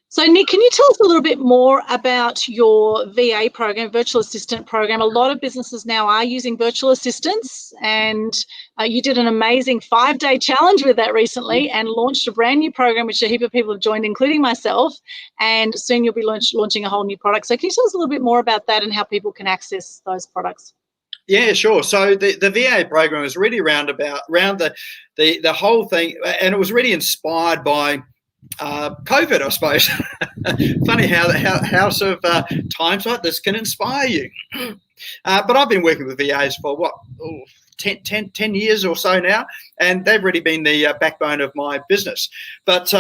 So Nik, can you tell us a little bit more about your VA program, virtual assistant program? A lot of businesses now are using virtual assistants, and you did an amazing 5-day challenge with that recently and launched a brand new program, which a heap of people have joined, including myself, and soon you'll be launching a whole new product. So can you tell us a little bit more about that and how people can access those products? Yeah, sure. So the VA program is really around the whole thing, and it was really inspired by COVID, I suppose. Funny how sort of times like this can inspire you. But I've been working with VAs for 10 years or so now, and they've really been the backbone of my business. But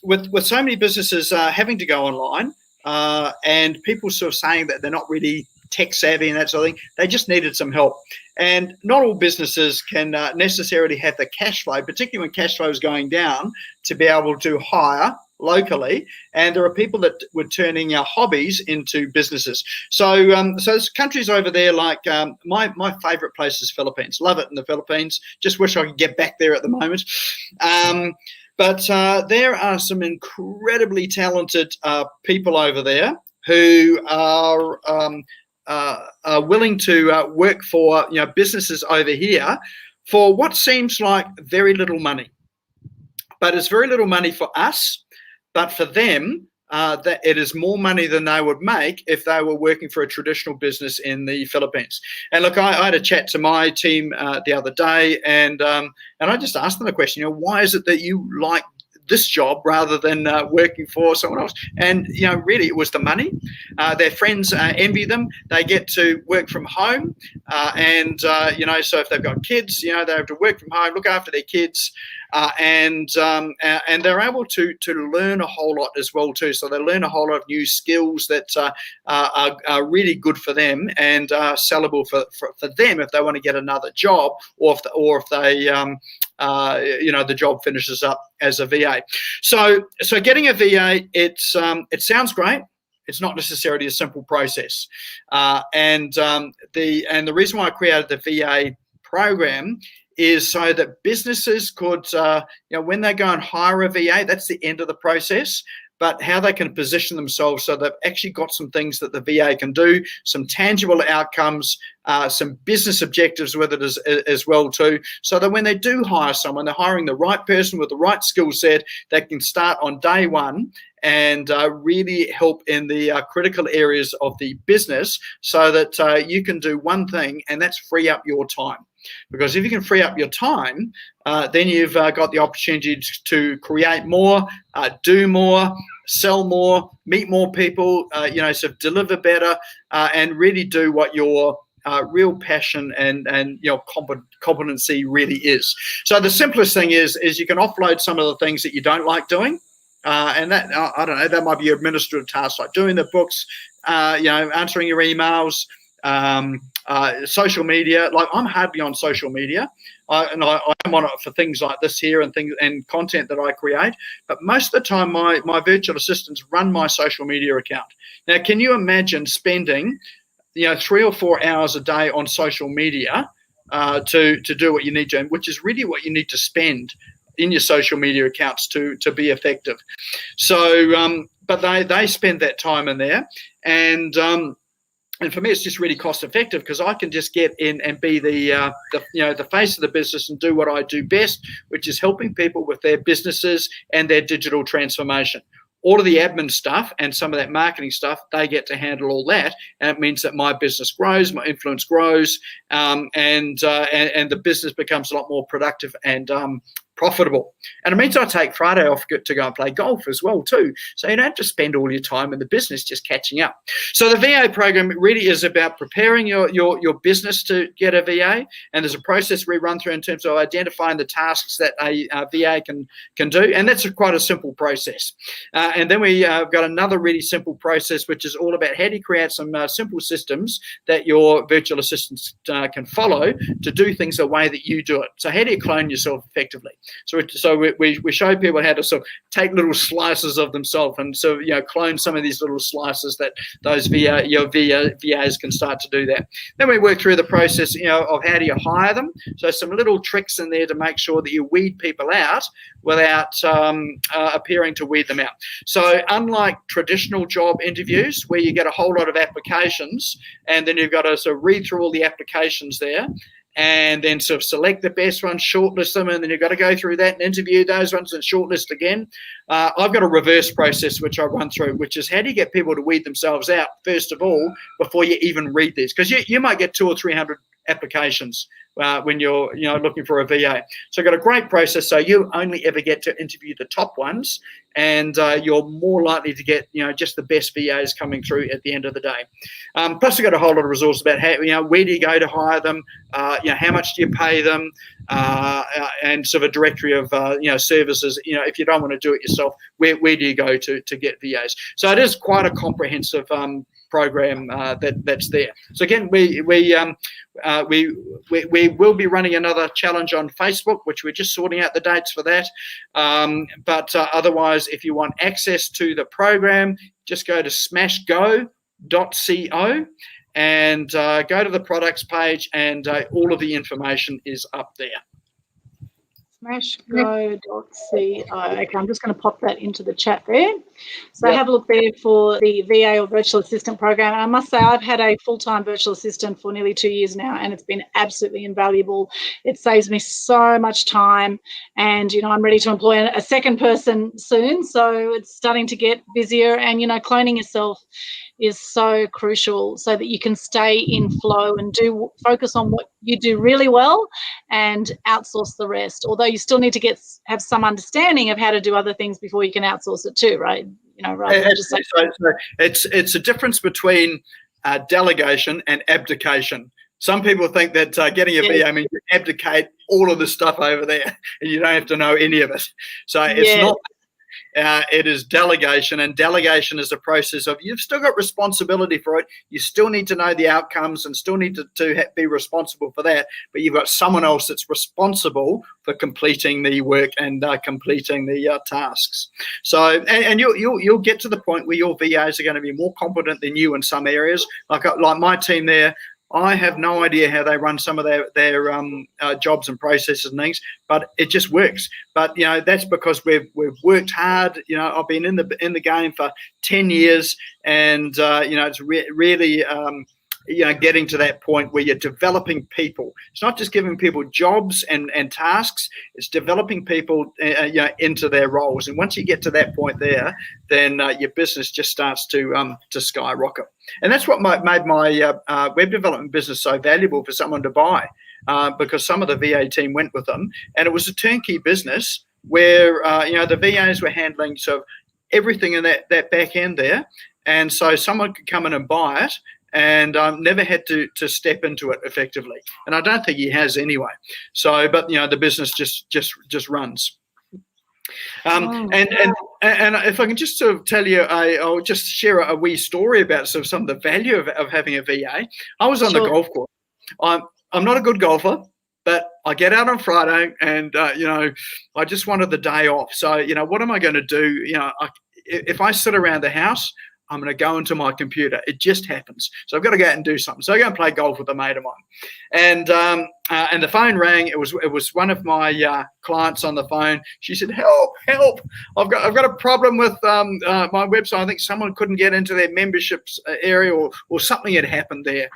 with so many businesses having to go online, and people sort of saying that they're not really tech savvy and that sort of thing, they just needed some help. And not all businesses can necessarily have the cash flow, particularly when cash flow is going down, to be able to hire locally. And there are people that were turning hobbies into businesses. So there's countries over there like my favorite place is Philippines. Love it in the Philippines. Just wish I could get back there at the moment. But there are some incredibly talented people over there who are willing to work for businesses over here for what seems like very little money. But it's very little money for us, but for them, that it is more money than they would make if they were working for a traditional business in the Philippines. And look, I had a chat to my team the other day, and I just asked them a question. Why is it that you like this job rather than working for someone else? And really it was the money. Their friends envy them. They get to work from home, and so if they've got kids, they have to work from home, look after their kids, and they're able to learn a whole lot as well too. So they learn a whole lot of new skills that are really good for them and are sellable for them if they want to get another job, or if they the job finishes up as a VA. So getting a VA, it sounds great. It's not necessarily a simple process. And the reason why I created the VA program is so that businesses could, when they go and hire a VA, that's the end of the process. But how they can position themselves so they've actually got some things that the VA can do, some tangible outcomes, some business objectives with it as well too, so that when they do hire someone, they're hiring the right person with the right skill set that can start on day one and really help in the critical areas of the business, so that you can do one thing, and that's free up your time. Because if you can free up your time, then you've got the opportunity to create more, do more, sell more, meet more people, sort of deliver better, and really do what your real passion and competency really is. So the simplest thing is you can offload some of the things that you don't like doing. And that, I don't know, that might be administrative tasks like doing the books, answering your emails, social media. Like, I'm hardly on social media, and I am on it for things like this here and content that I create. But most of the time, my virtual assistants run my social media account. Now, can you imagine spending 3 or 4 hours a day on social media to do what you need to, which is really what you need to spend in your social media accounts to be effective. So, but they spend that time in there, and for me, it's just really cost effective, because I can just get in and be the face of the business and do what I do best, which is helping people with their businesses and their digital transformation. all of the admin stuff and some of that marketing stuff, they get to handle all that, and it means that my business grows, my influence grows, and the business becomes a lot more productive and profitable. And it means I take Friday off to go and play golf as well too. So you don't have to spend all your time in the business just catching up. So the VA program really is about preparing your business to get a VA, and there's a process we run through in terms of identifying the tasks that a VA can do, and that's quite a simple process. And then we got another really simple process, which is all about how do you create some simple systems that your virtual assistants can follow to do things the way that you do it. So how do you clone yourself effectively? So we show people how to sort of take little slices of themselves and so clone some of these little slices that those VAs can start to do that. Then we work through the process of how do you hire them. So some little tricks in there to make sure that you weed people out without appearing to weed them out. So unlike traditional job interviews where you get a whole lot of applications and then you've got to sort of read through all the applications there, and then sort of select the best ones, shortlist them, and then you've got to go through that and interview those ones and shortlist again. I've got a reverse process which I run through, which is how do you get people to weed themselves out, first of all, before you even read these? Because you might get 200 or 300 applications when you're looking for a VA. So I've got a great process, so you only ever get to interview the top ones, and you're more likely to get just the best VAs coming through at the end of the day. Plus we've got a whole lot of resources about how where do you go to hire them, how much do you pay them, and sort of a directory of services. If you don't want to do it yourself, where do you go to get VAs? So it is quite a comprehensive program that's there. So again, we will be running another challenge on Facebook, which we're just sorting out the dates for that. But otherwise, if you want access to the program, just go to smashgo.co and go to the products page, and all of the information is up there. Smashgo.co. Okay, I'm just going to pop that into the chat there. So have a look there for the VA or virtual assistant program. And I must say I've had a full-time virtual assistant for nearly 2 years now, and it's been absolutely invaluable. It saves me so much time, and I'm ready to employ a second person soon. So it's starting to get busier, and cloning yourself is so crucial so that you can stay in flow and focus on what you do really well and outsource the rest. Although you still need to have some understanding of how to do other things before you can outsource it too, right? It's a difference between delegation and abdication. Some people think that getting a VA means you abdicate all of the stuff over there and you don't have to know any of it. So it's not. It is delegation, and delegation is a process of you've still got responsibility for it. You still need to know the outcomes and still need to be responsible for that, but you've got someone else that's responsible for completing the work and completing the tasks. So, and you'll get to the point where your VAs are going to be more competent than you in some areas. Like my team there, I have no idea how they run some of their jobs and processes and things, but it just works. But that's because we've worked hard. I've been in the game for 10 years, and it's really getting to that point where you're developing people. It's not just giving people jobs and tasks. It's developing people into their roles. And once you get to that point there, then your business just starts to skyrocket. And that's what made my web development business so valuable for someone to buy, because some of the VA team went with them, and it was a turnkey business where the VAs were handling sort of everything in that back end there, and so someone could come in and buy it. And never had to step into it effectively, and I don't think he has anyway. So, but the business just runs. And if I can just sort of tell you, I'll just share a wee story about sort of some of the value of having a VA. I was on the golf course. I'm not a good golfer, but I get out on Friday, and I just wanted the day off. So what am I going to do? If I sit around the house, I'm going to go into my computer. It just happens. So I've got to go out and do something. So I go and play golf with a mate of mine. And And the phone rang. It was one of my clients on the phone. She said, "Help! Help! I've got a problem with my website. I think someone couldn't get into their memberships area, or something had happened there."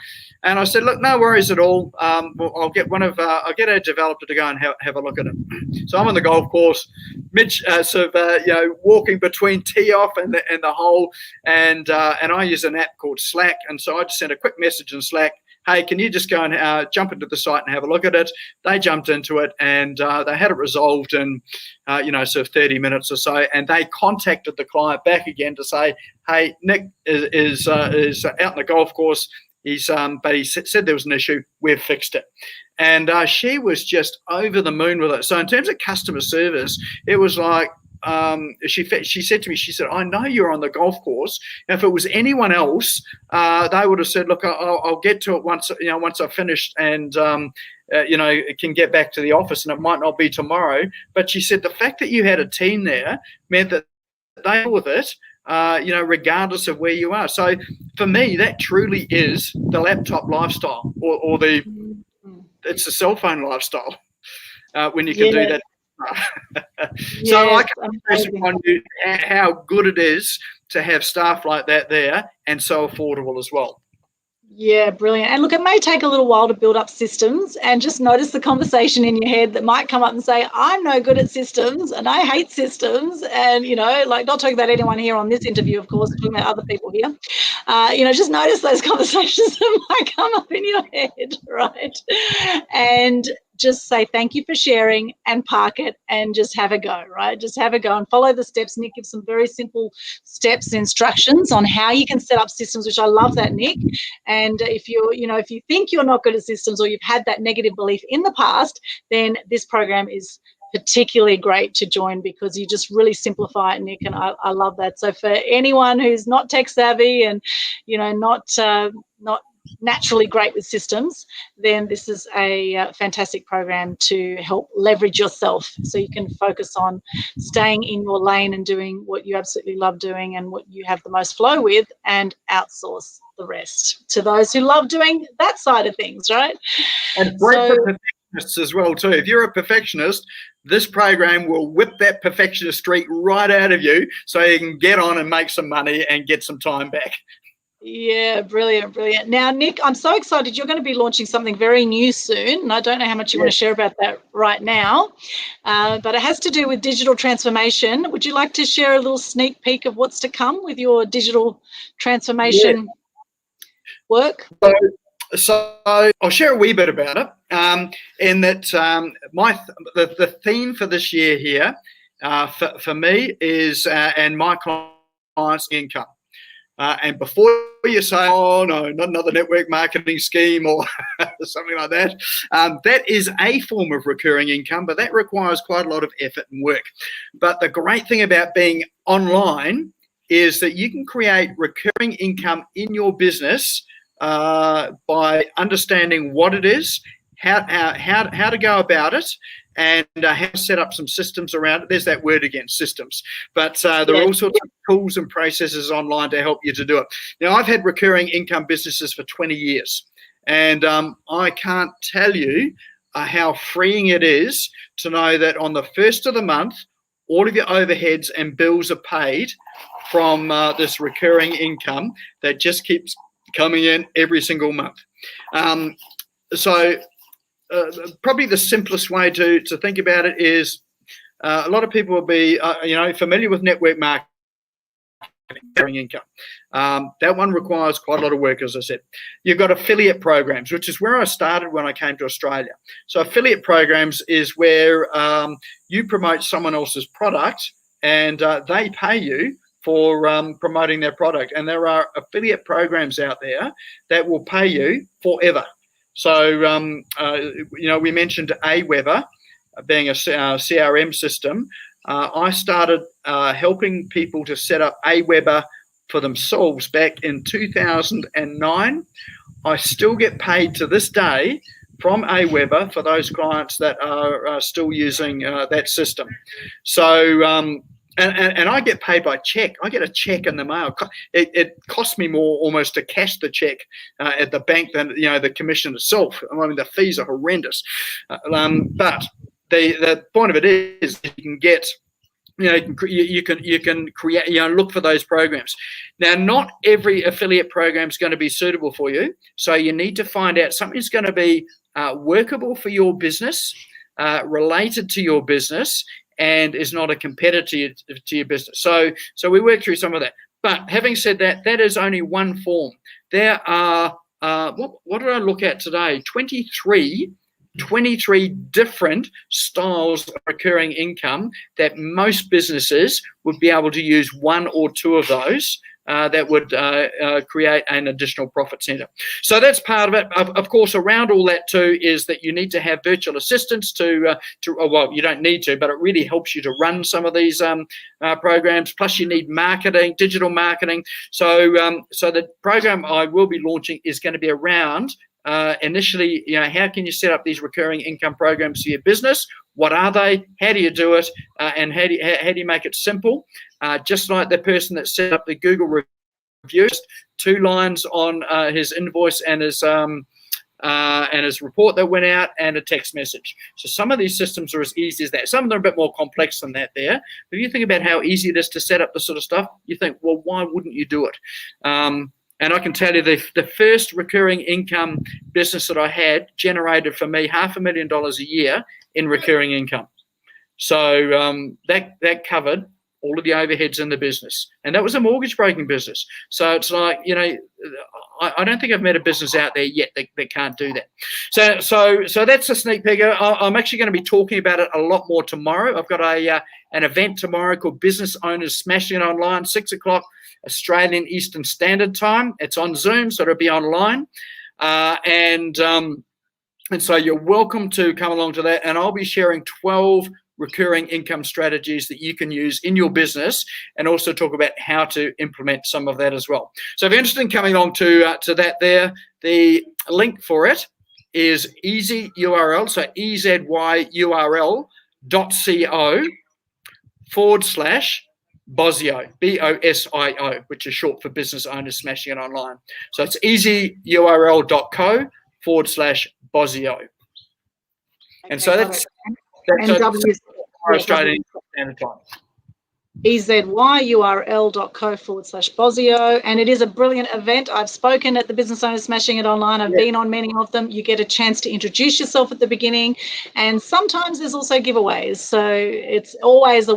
And I said, "Look, no worries at all. I'll get a developer to go and have a look at it." So I'm on the golf course, walking between tee off and the hole, and I use an app called Slack, and so I just sent a quick message in Slack. Hey, can you just go and jump into the site and have a look at it? They jumped into it, and they had it resolved in, sort of 30 minutes or so. And they contacted the client back again to say, "Hey, Nick is out on the golf course. But he said there was an issue. We've fixed it." And she was just over the moon with it. So in terms of customer service, it was like, she said to me, she said, "I know you're on the golf course. If it was anyone else, they would have said, look, I'll get to it once I've finished and, can get back to the office, and it might not be tomorrow." But she said the fact that you had a team there meant that they deal with it, regardless of where you are. So for me, that truly is the laptop lifestyle, or it's the cell phone lifestyle, when you can do that. So I can impress upon you how good it is to have staff like that there, and so affordable as well. Yeah, brilliant. And look, it may take a little while to build up systems, and just notice the conversation in your head that might come up and say, "I'm no good at systems and I hate systems." And, not talking about anyone here on this interview, of course, talking about other people here. Just notice those conversations that might come up in your head, right? And just say thank you for sharing, and park it, and just have a go, right? Just have a go and follow the steps. Nick gives some very simple steps and instructions on how you can set up systems, which I love that, Nick. And if you think you're not good at systems, or you've had that negative belief in the past, then this program is particularly great to join, because you just really simplify it, Nick, and I love that. So for anyone who's not tech savvy and not naturally great with systems, then this is a fantastic program to help leverage yourself, so you can focus on staying in your lane and doing what you absolutely love doing and what you have the most flow with, and outsource the rest to those who love doing that side of things, right? And great for perfectionists as well too. If you're a perfectionist, this program will whip that perfectionist streak right out of you, so you can get on and make some money and get some time back. Yeah, brilliant, brilliant. Now, Nick, I'm so excited. You're going to be launching something very new soon, and I don't know how much you want to share about that right now, but it has to do with digital transformation. Would you like to share a little sneak peek of what's to come with your digital transformation work? So I'll share a wee bit about it, in that the theme for this year here, for me, is and my clients' income. And before you say, "Oh no, not another network marketing scheme," or something like that, that is a form of recurring income, but that requires quite a lot of effort and work. But the great thing about being online is that you can create recurring income in your business by understanding what it is, how to go about it, and how to set up some systems around it. There's that word again, systems. But there are all sorts of tools and processes online to help you to do it. Now, I've had recurring income businesses for 20 years, and I can't tell you how freeing it is to know that on the first of the month, all of your overheads and bills are paid from this recurring income that just keeps coming in every single month. Probably the simplest way to think about it is a lot of people will be familiar with network marketing income. That one requires quite a lot of work, as I said. You've got affiliate programs, which is where I started when I came to Australia. So affiliate programs is where you promote someone else's product, and they pay you for promoting their product. And there are affiliate programs out there that will pay you forever. So, we mentioned Aweber being a CRM system. I started helping people to set up Aweber for themselves back in 2009. I still get paid to this day from Aweber for those clients that are still using that system. So And I get paid by check. I get a check in the mail. It costs me more almost to cash the check at the bank than the commission itself. I mean, the fees are horrendous. But the point of it is you can get, you can create, look for those programs. Now, not every affiliate program is going to be suitable for you, so you need to find out something that's going to be workable for your business, related to your business, and is not a competitor to your business. So we work through some of that. But having said that, that is only one form. There are, what did I look at today? 23 different styles of recurring income that most businesses would be able to use one or two of those that would create an additional profit center. So that's part of it. Of course, around all that too is that you need to have virtual assistants well, you don't need to, but it really helps you to run some of these programs. Plus, you need marketing, digital marketing. So the program I will be launching is going to be around initially, how can you set up these recurring income programs for your business? What are they? How do you do it? And how do you make it simple? Just like the person that set up the Google reviews, 2 lines on his invoice and his report that went out, and a text message. So some of these systems are as easy as that. Some of them are a bit more complex than that there. But if you think about how easy it is to set up this sort of stuff, you think, well, why wouldn't you do it? And I can tell you the first recurring income business that I had generated for me $500,000 a year in recurring income. So that covered all of the overheads in the business. And that was a mortgage broking business. So it's like, I don't think I've met a business out there yet that can't do that. So that's a sneak peek. I'm actually going to be talking about it a lot more tomorrow. I've got an event tomorrow called Business Owners Smashing It Online, 6 o'clock Australian Eastern Standard Time. It's on Zoom, so it'll be online. And so you're welcome to come along to that. And I'll be sharing 12 recurring income strategies that you can use in your business, and also talk about how to implement some of that as well. So if you're interested in coming along to that there, the link for it is easy URL, so easyurl.co/Bosio, BOSIO, which is short for Business Owners Smashing It Online. So it's easyurl.co/Bosio. And so that's Australian Standard Time. easyurl.co/Bosio, and it is a brilliant event. I've spoken at the Business Owners Smashing It Online. I've been on many of them. You get a chance to introduce yourself at the beginning, and sometimes there's also giveaways. So it's always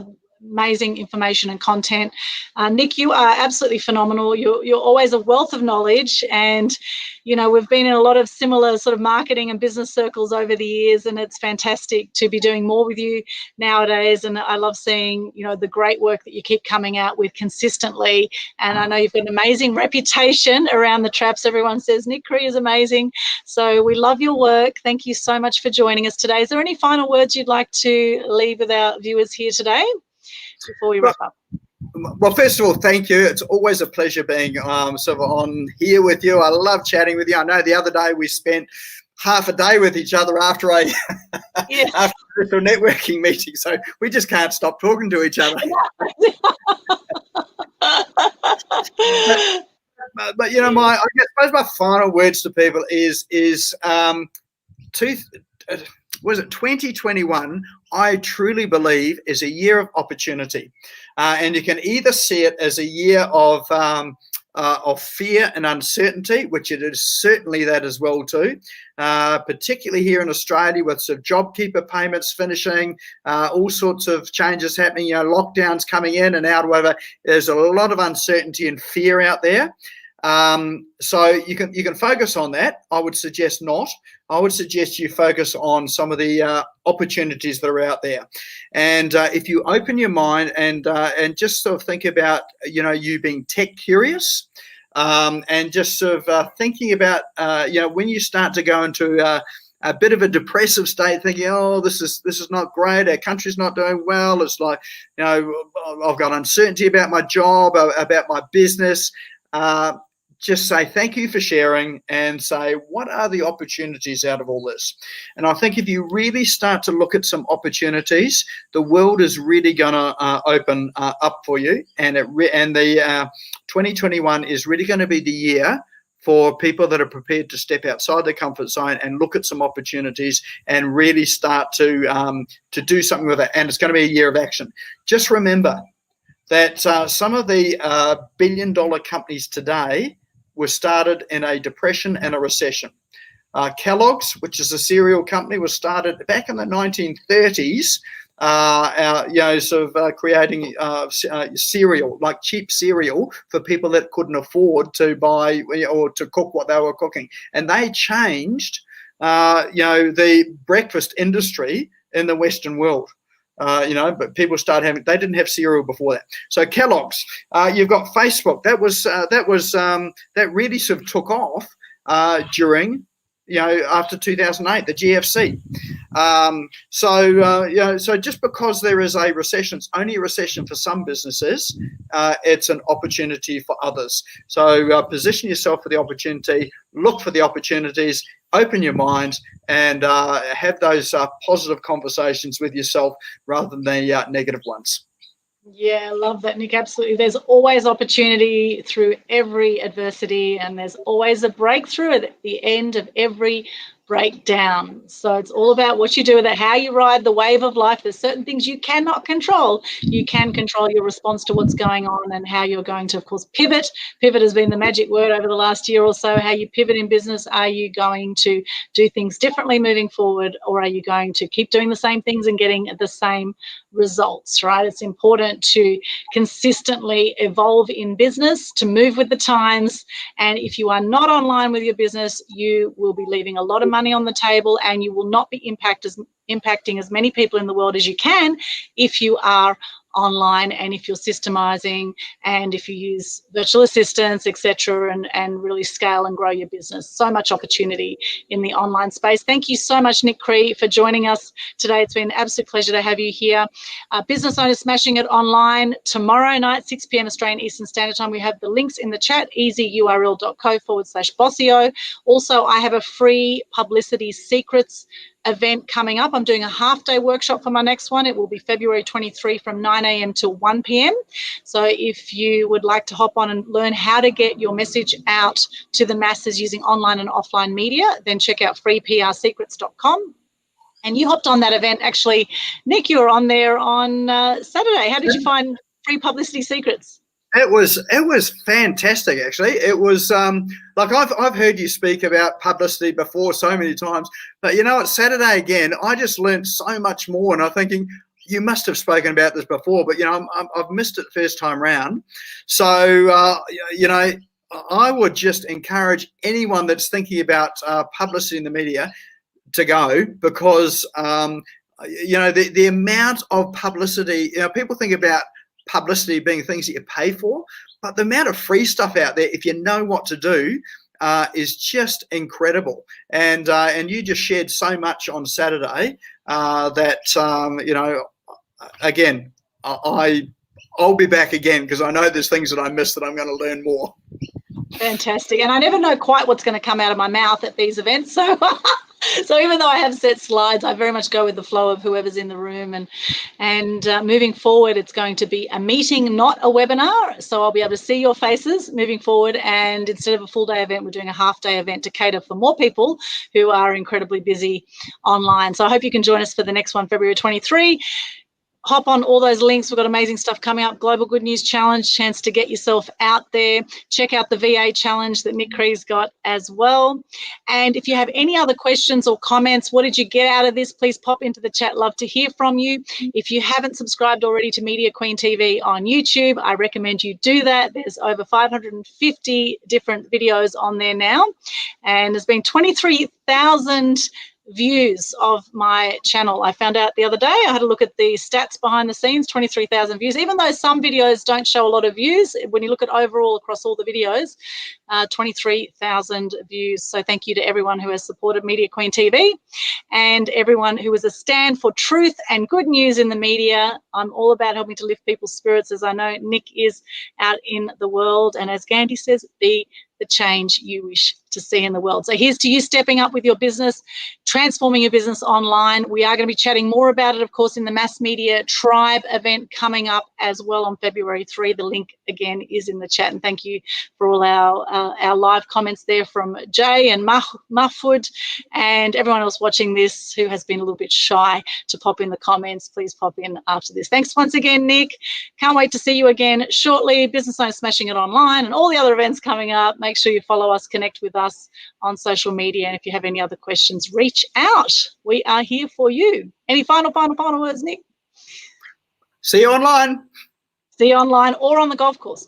amazing information and content. Nik, you are absolutely phenomenal. You're always a wealth of knowledge, and we've been in a lot of similar sort of marketing and business circles over the years, and it's fantastic to be doing more with you nowadays. And I love seeing the great work that you keep coming out with consistently. And I know you've got an amazing reputation around the traps. Everyone says Nik Cree is amazing, so we love your work. Thank you so much for joining us today. Is there any final words you'd like to leave with our viewers here today before we wrap up? Well, first of all, thank you. It's always a pleasure being sort of on here with you. I love chatting with you. I know the other day we spent half a day with each other after a networking meeting, so we just can't stop talking to each other. But I suppose my final words to people is 2021, I truly believe, is a year of opportunity. And you can either see it as a year of fear and uncertainty, which it is certainly that as well too, particularly here in Australia with sort of JobKeeper payments finishing, all sorts of changes happening, lockdowns coming in and out, whatever. There's a lot of uncertainty and fear out there. So you can focus on that. I would suggest not. I would suggest you focus on some of the opportunities that are out there. And if you open your mind and just sort of think about, you being tech curious, and just sort of thinking about, when you start to go into a bit of a depressive state, thinking, oh, this is not great, our country's not doing well, it's like, I've got uncertainty about my job, about my business, just say thank you for sharing and say, what are the opportunities out of all this? And I think if you really start to look at some opportunities, the world is really going to open up for you. And the 2021 is really going to be the year for people that are prepared to step outside their comfort zone and look at some opportunities and really start to do something with it. And it's going to be a year of action. Just remember that some of the billion-dollar companies today were started in a depression and a recession. Kellogg's, which is a cereal company, was started back in the 1930s, creating cereal, like cheap cereal for people that couldn't afford to buy or to cook what they were cooking. And they changed, the breakfast industry in the Western world. But people started having. They didn't have cereal before that. So Kellogg's, you've got Facebook. That really sort of took off during, after 2008, the GFC. So just because there is a recession, it's only a recession for some businesses. It's an opportunity for others. So position yourself for the opportunity. Look for the opportunities. Open your mind and have those positive conversations with yourself rather than the negative ones. Yeah, I love that, Nik. Absolutely. There's always opportunity through every adversity, and there's always a breakthrough at the end of every breakdown. So it's all about what you do with it, how you ride the wave of life. There's certain things you cannot control. You can control your response to what's going on and how you're going to, of course, pivot. Pivot has been the magic word over the last year or so. How you pivot in business. Are you going to do things differently moving forward, or are you going to keep doing the same things and getting the same results, right? It's important to consistently evolve in business, to move with the times. And if you are not online with your business, you will be leaving a lot of money on the table, and you will not be impacting as many people in the world as you can if you are online, and if you're systemizing, and if you use virtual assistants, etc., and really scale and grow your business. So much opportunity in the online space. Thank you so much, Nik Cree, for joining us today. It's been an absolute pleasure to have you here. Business owners smashing it online tomorrow night, 6 p.m. Australian Eastern Standard Time. We have the links in the chat, easyurl.co/bossio. Also, I have a free publicity secrets event coming up. I'm doing a half-day workshop for my next one. It will be February 23 from 9 a.m. till 1 p.m. So if you would like to hop on and learn how to get your message out to the masses using online and offline media, then check out freeprsecrets.com. And you hopped on that event, actually. Nik, you were on there on Saturday. How did you find Free Publicity Secrets? It was fantastic, actually. It was like I've heard you speak about publicity before so many times, but it's Saturday again. I just learned so much more, and I'm thinking you must have spoken about this before, but I've missed it first time round. So I would just encourage anyone that's thinking about publicity in the media to go, because the amount of publicity. People think about publicity being things that you pay for, but the amount of free stuff out there, if you know what to do, is just incredible. And you just shared so much on Saturday that again, I'll be back again, because I know there's things that I missed that I'm going to learn more. Fantastic. And I never know quite what's going to come out of my mouth at these events, so so even though I have set slides, I very much go with the flow of whoever's in the room. And moving forward, it's going to be a meeting, not a webinar. So I'll be able to see your faces moving forward. And instead of a full day event, we're doing a half day event to cater for more people who are incredibly busy online. So I hope you can join us for the next one, February 23. Hop on all those links. We've got amazing stuff coming up. Global Good News Challenge, chance to get yourself out there. Check out the VA challenge that Nik Cree's got as well. And if you have any other questions or comments, what did you get out of this? Please pop into the chat. Love to hear from you. If you haven't subscribed already to Media Queen TV on YouTube, I recommend you do that. There's over 550 different videos on there now. And there's been 23,000 views of my channel. I found out the other day, I had a look at the stats behind the scenes, 23,000 views. Even though some videos don't show a lot of views, when you look at overall across all the videos, 23,000 views. So thank you to everyone who has supported Media Queen TV and everyone who is a stand for truth and good news in the media. I'm all about helping to lift people's spirits, as I know Nik is out in the world. And as Gandhi says, be the change you wish to see in the world. So here's to you stepping up with your business, transforming your business online. We are going to be chatting more about it, of course, in the Mass Media Tribe event coming up as well on February 3. The link, again, is in the chat. And thank you for all our live comments there from Jay and Mahfoud and everyone else watching this who has been a little bit shy to pop in the comments. Please pop in after this. Thanks once again, Nick. Can't wait to see you again shortly. Business Owners Smashing It Online and all the other events coming up. Make sure you follow us, connect with us on social media. And if you have any other questions, reach out. We are here for you. Any final words, Nick? See you online. See you online or on the golf course.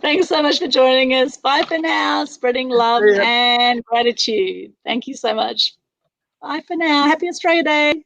Thanks so much for joining us. Bye for now. Spreading love and gratitude. Thank you so much. Bye for now. Happy Australia Day.